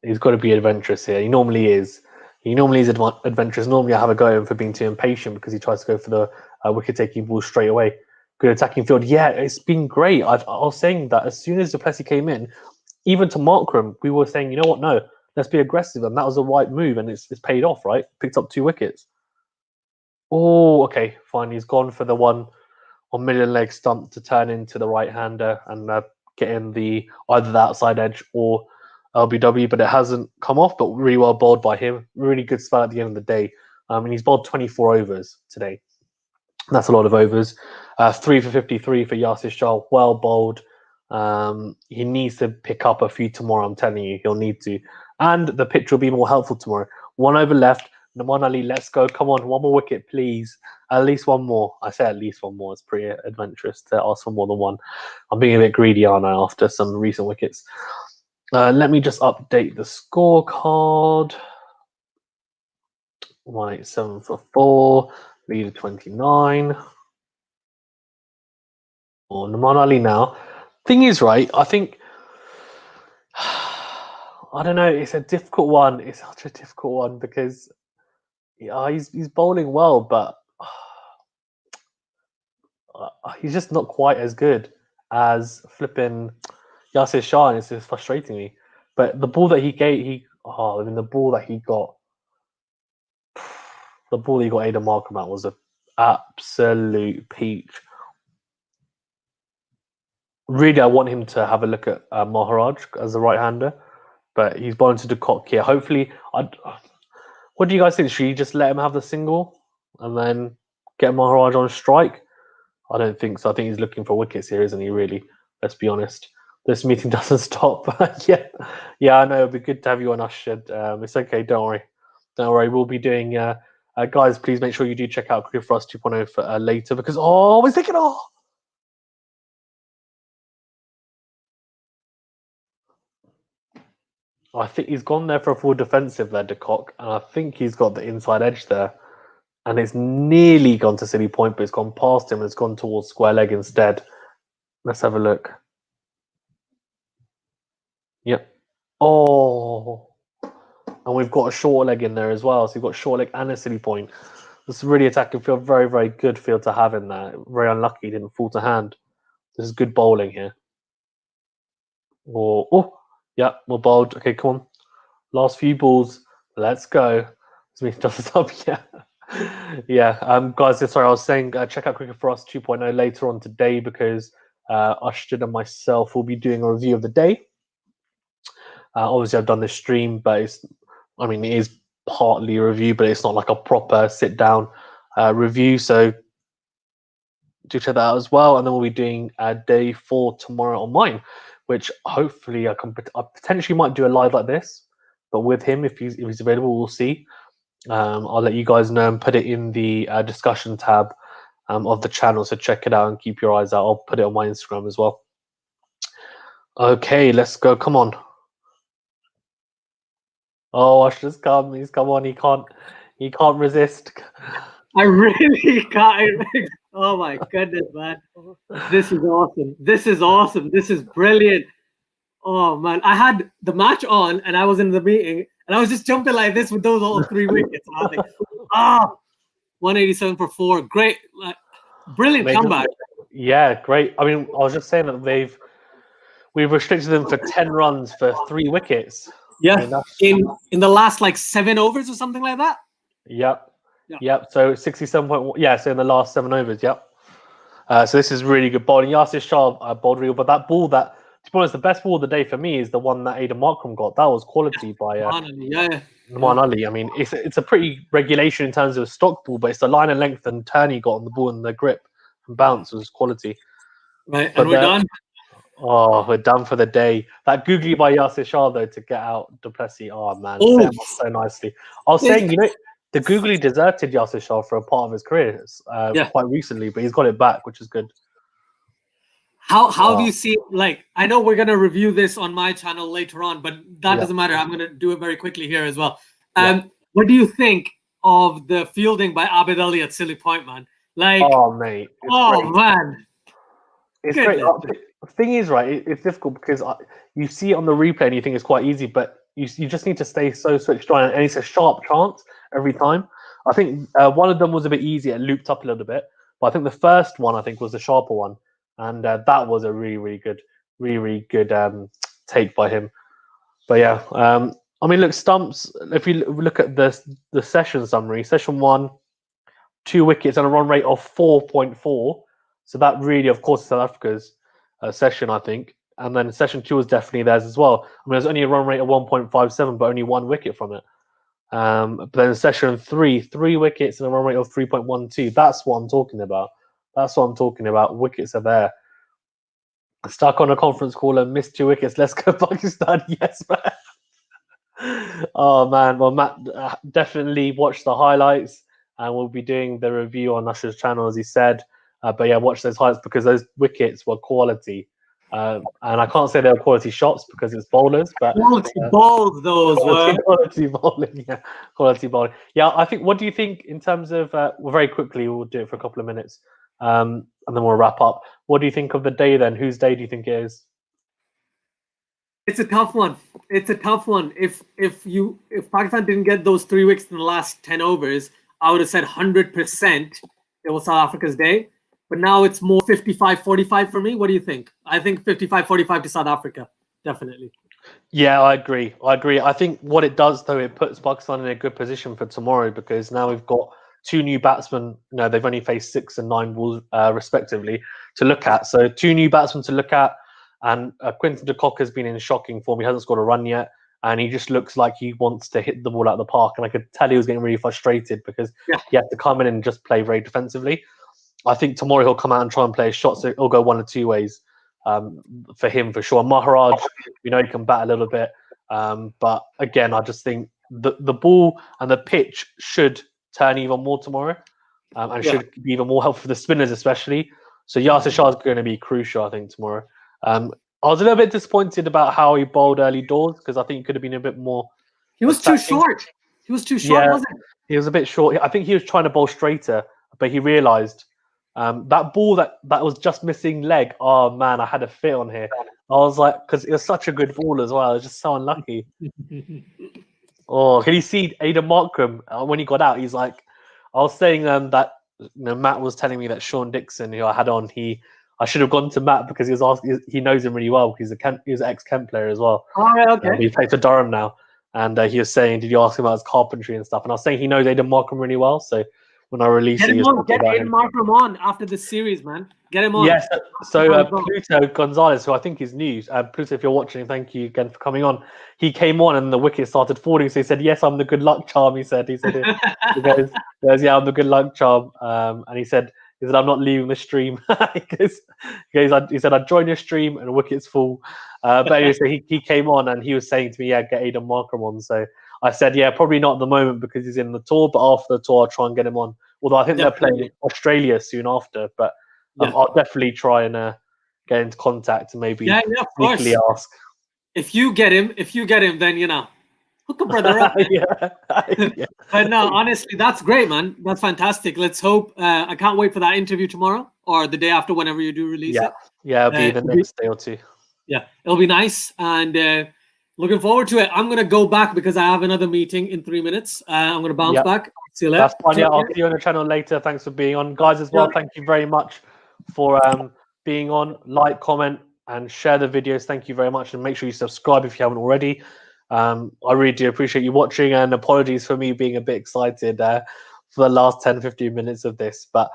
He's got to be adventurous here. He normally is. Adventurous. Normally I have a go at him for being too impatient because he tries to go for the wicket-taking ball straight away. Good attacking field. Yeah, it's been great. I was saying that as soon as Duplessis came in, even to Markram, we were saying, you know what, no, let's be aggressive. And that was the right move, and it's paid off, right? Picked up 2 wickets. Oh, okay, fine. He's gone for the one on middle leg stump to turn into the right-hander and get in either the outside edge or LBW, but it hasn't come off, but really well bowled by him. Really good spell at the end of the day. And he's bowled 24 overs today. That's a lot of overs. 3 for 53 for Yasir Shah. Well bowled. He needs to pick up a few tomorrow, I'm telling you. He'll need to. And the pitch will be more helpful tomorrow. 1 over left. Nouman Ali, let's go. Come on, 1 more wicket, please. At least 1 more. I say at least 1 more. It's pretty adventurous to ask for more than 1. I'm being a bit greedy, aren't I, after some recent wickets. Let me just update the scorecard. 187 for 4. Leader 29. Oh, Nouman Ali now. Thing is, right, I think... I don't know. It's a difficult one. It's such a difficult one because he's bowling well, but he's just not quite as good as flipping Yasir Shah, and it's just frustrating me. But the ball that he the ball that he got Aidan Markram at was an absolute peach. Really, I want him to have a look at Maharaj as a right-hander, but he's bowling to De Kock here. Hopefully, what do you guys think? Should you just let him have the single and then get Maharaj on strike? I don't think so. I think he's looking for wickets here, isn't he, really? Let's be honest. This meeting doesn't stop. Yeah, I know. It'd be good to have you on, Ushed. It's okay. Don't worry. We'll be doing... guys, please make sure you do check out Cricket4Us 2.0 for later because... Oh, he's taking off! I think he's gone there for a full defensive there, De Kock, and I think he's got the inside edge there. And it's nearly gone to City Point, but it's gone past him and it's gone towards square leg instead. Let's have a look. Yep. Oh. And we've got a short leg in there as well. So you've got short leg and a City Point. This is really attacking field. Very, very good field to have in there. Very unlucky he didn't fall to hand. This is good bowling here. Yeah, we're bowled. Okay, come on. Last few balls. Let's go. This doesn't stop. Yeah. Guys, sorry, I was saying check out Cricket4Us 2.0 later on today because Ushed and myself will be doing a review of the day. Obviously, I've done this stream, but it is partly a review, but it's not like a proper sit-down review. So do check that out as well. And then we'll be doing day 4 tomorrow on mine, which hopefully I potentially might do a live like this, but with him if he's available, we'll see. I'll let you guys know and put it in the discussion tab of the channel, so check it out and keep your eyes out. I'll put it on my Instagram as well. Okay, let's go. Come on. Oh, Ash just come. He's come on. He can't resist. I really can't. Oh my goodness, man! This is awesome. This is awesome. This is brilliant. Oh man, I had the match on and I was in the meeting and I was just jumping like this with those all 3 wickets. And I was like, 187 for 4. Great, brilliant comeback. Yeah, great. I mean, I was just saying that we've restricted them for 10 runs for 3 wickets. Yeah, in the last like 7 overs or something like that. Yep. So 67.1. Yeah, so in the last 7 overs. Yep. So this is really good bowling. Yasir Shah bowled real, but that ball that, to be honest, the best ball of the day for me is the one that Aidan Markram got. That was quality by Nouman Ali. I mean, it's a pretty regulation in terms of stock ball, but it's the line and length and turn he got on the ball and the grip and bounce was quality. Right, and we're done. Oh, we're done for the day. That googly by Yasir Shah though to get out Duplessis. Oh man, set him up so nicely. I was saying, the googly deserted Yasir Shah for a part of his career quite recently, but he's got it back, which is good. How do you see it? Like, I know we're gonna review this on my channel later on, but that doesn't matter. I'm gonna do it very quickly here as well. What do you think of the fielding by Abid Ali at Silly Point, man? Like, mate, man, it's great. The thing is, right, it's difficult because you see it on the replay and you think it's quite easy, but you just need to stay so switched on, and it's a sharp chance every time. I think one of them was a bit easier, it looped up a little bit, but I think the first one was the sharper one, and that was a really good take by him. But yeah, I mean, look, stumps. If you look at the session summary, session 1, 2 wickets and a run rate of 4.4. So that really, of course, is South Africa's session, I think. And then session 2 was definitely theirs as well. I mean, there's only a run rate of 1.57, but only 1 wicket from it. But then session 3, 3 wickets and a run rate of 3.12. That's what I'm talking about. Wickets are there. Stuck on a conference call and missed 2 wickets. Let's go Pakistan. Yes, man. Oh, man. Well, Matt definitely watch the highlights, and we'll be doing the review on Usher's channel, as he said. But yeah, watch those highlights because those wickets were quality. And I can't say they were quality shots because it's bowlers, but quality balls those were. Quality bowling, yeah. Quality bowling. Yeah, I think, what do you think in terms of, well, very quickly, we'll do it for a couple of minutes, and then we'll wrap up. What do you think of the day then? Whose day do you think it is? It's a tough one. If Pakistan didn't get those 3 wickets in the last 10 overs, I would have said 100% it was South Africa's day. But now it's more 55-45 for me. What do you think? I think 55-45 to South Africa, definitely. Yeah, I agree. I think what it does, though, it puts Pakistan in a good position for tomorrow, because now we've got 2 new batsmen. They've only faced 6 and 9 balls respectively to look at. So 2 new batsmen to look at. And Quinton de Kock has been in shocking form. He hasn't scored a run yet. And he just looks like he wants to hit the ball out of the park. And I could tell he was getting really frustrated because he had to come in and just play very defensively. I think tomorrow he'll come out and try and play a shot, so it'll go 1 or 2 ways for him for sure. Maharaj, he can bat a little bit, but again, I just think the ball and the pitch should turn even more tomorrow, and should be even more helpful for the spinners, especially. So Yasir Shah is going to be crucial, I think, tomorrow. I was a little bit disappointed about how he bowled early doors, because I think he could have been a bit more. He was too short. Wasn't he? He was a bit short. I think he was trying to bowl straighter, but he realised. That ball that was just missing leg. Oh man, I had a fit on here. I was like, because it was such a good ball as well. It was just so unlucky. Can you see Aidan Markram when he got out? He's like, I was saying that Matt was telling me that Sean Dixon, who I had on, I should have gone to Matt because he knows him really well because he's an ex-Kent player as well. Oh, right, okay. He plays for Durham now, and he was saying, did you ask him about his carpentry and stuff? And I was saying he knows Aidan Markram really well, so. When I release it, get Aidan Markram on after this series, man. Get him on. Yes. So Pluto Gonzalez, who I think is new. Pluto, if you're watching, thank you again for coming on. He came on and the wicket started falling. So he said, "Yes, I'm the good luck charm." He said, "Yeah, I'm the good luck charm." And he said, He said, I'm not leaving the stream. He said, I'd join your stream and wickets fall. But anyway, so he came on and he was saying to me, yeah, get Aidan Markram on. So I said, yeah, probably not at the moment because he's in the tour, but after the tour, I'll try and get him on. Although I think they're playing Australia soon after, but I'll definitely try and get into contact and maybe sneakily ask. If you get him, then hook a brother up. But no, honestly, that's great, man. That's fantastic. Let's hope. I can't wait for that interview tomorrow or the day after, whenever you do release it. Yeah, it'll be the next day or two. Yeah, it'll be nice, and looking forward to it. I'm gonna go back because I have another meeting in 3 minutes. I'm gonna bounce back. See you later. That's fine. Yeah, I'll see you on the channel later. Thanks for being on, guys, as well. Thank you very much for being on. Like, comment, and share the videos. Thank you very much, and make sure you subscribe if you haven't already. I really do appreciate you watching, and apologies for me being a bit excited for the last 10-15 minutes of this, but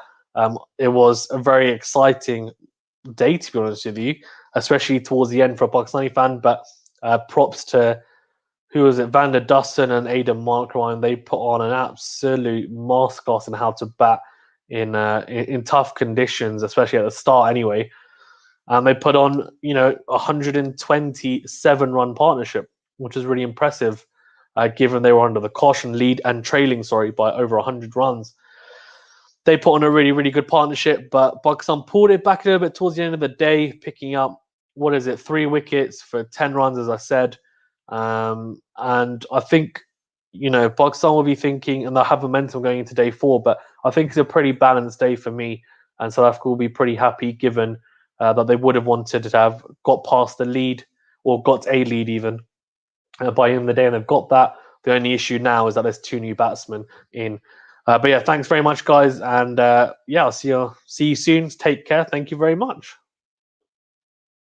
it was a very exciting day, to be honest with you, especially towards the end for a Pakistani fan. But props to, who was it, Van der Dussen and Aidan Markram. They put on an absolute masterclass in how to bat in tough conditions, especially at the start anyway. And they put on, 127-run partnership, which is really impressive, given they were under the caution lead and trailing, by over 100 runs. They put on a really, really good partnership, but Pakistan pulled it back a little bit towards the end of the day, picking up, 3 wickets for 10 runs, as I said. And I think, Pakistan will be thinking, and they'll have momentum going into day 4, but I think it's a pretty balanced day for me, and South Africa will be pretty happy, given that they would have wanted to have got past the lead, or got a lead even, by the end of the day, and they've got that. The only issue now is that there's 2 new batsmen in. But yeah, thanks very much, guys, and I'll see you soon. Take care. Thank you very much.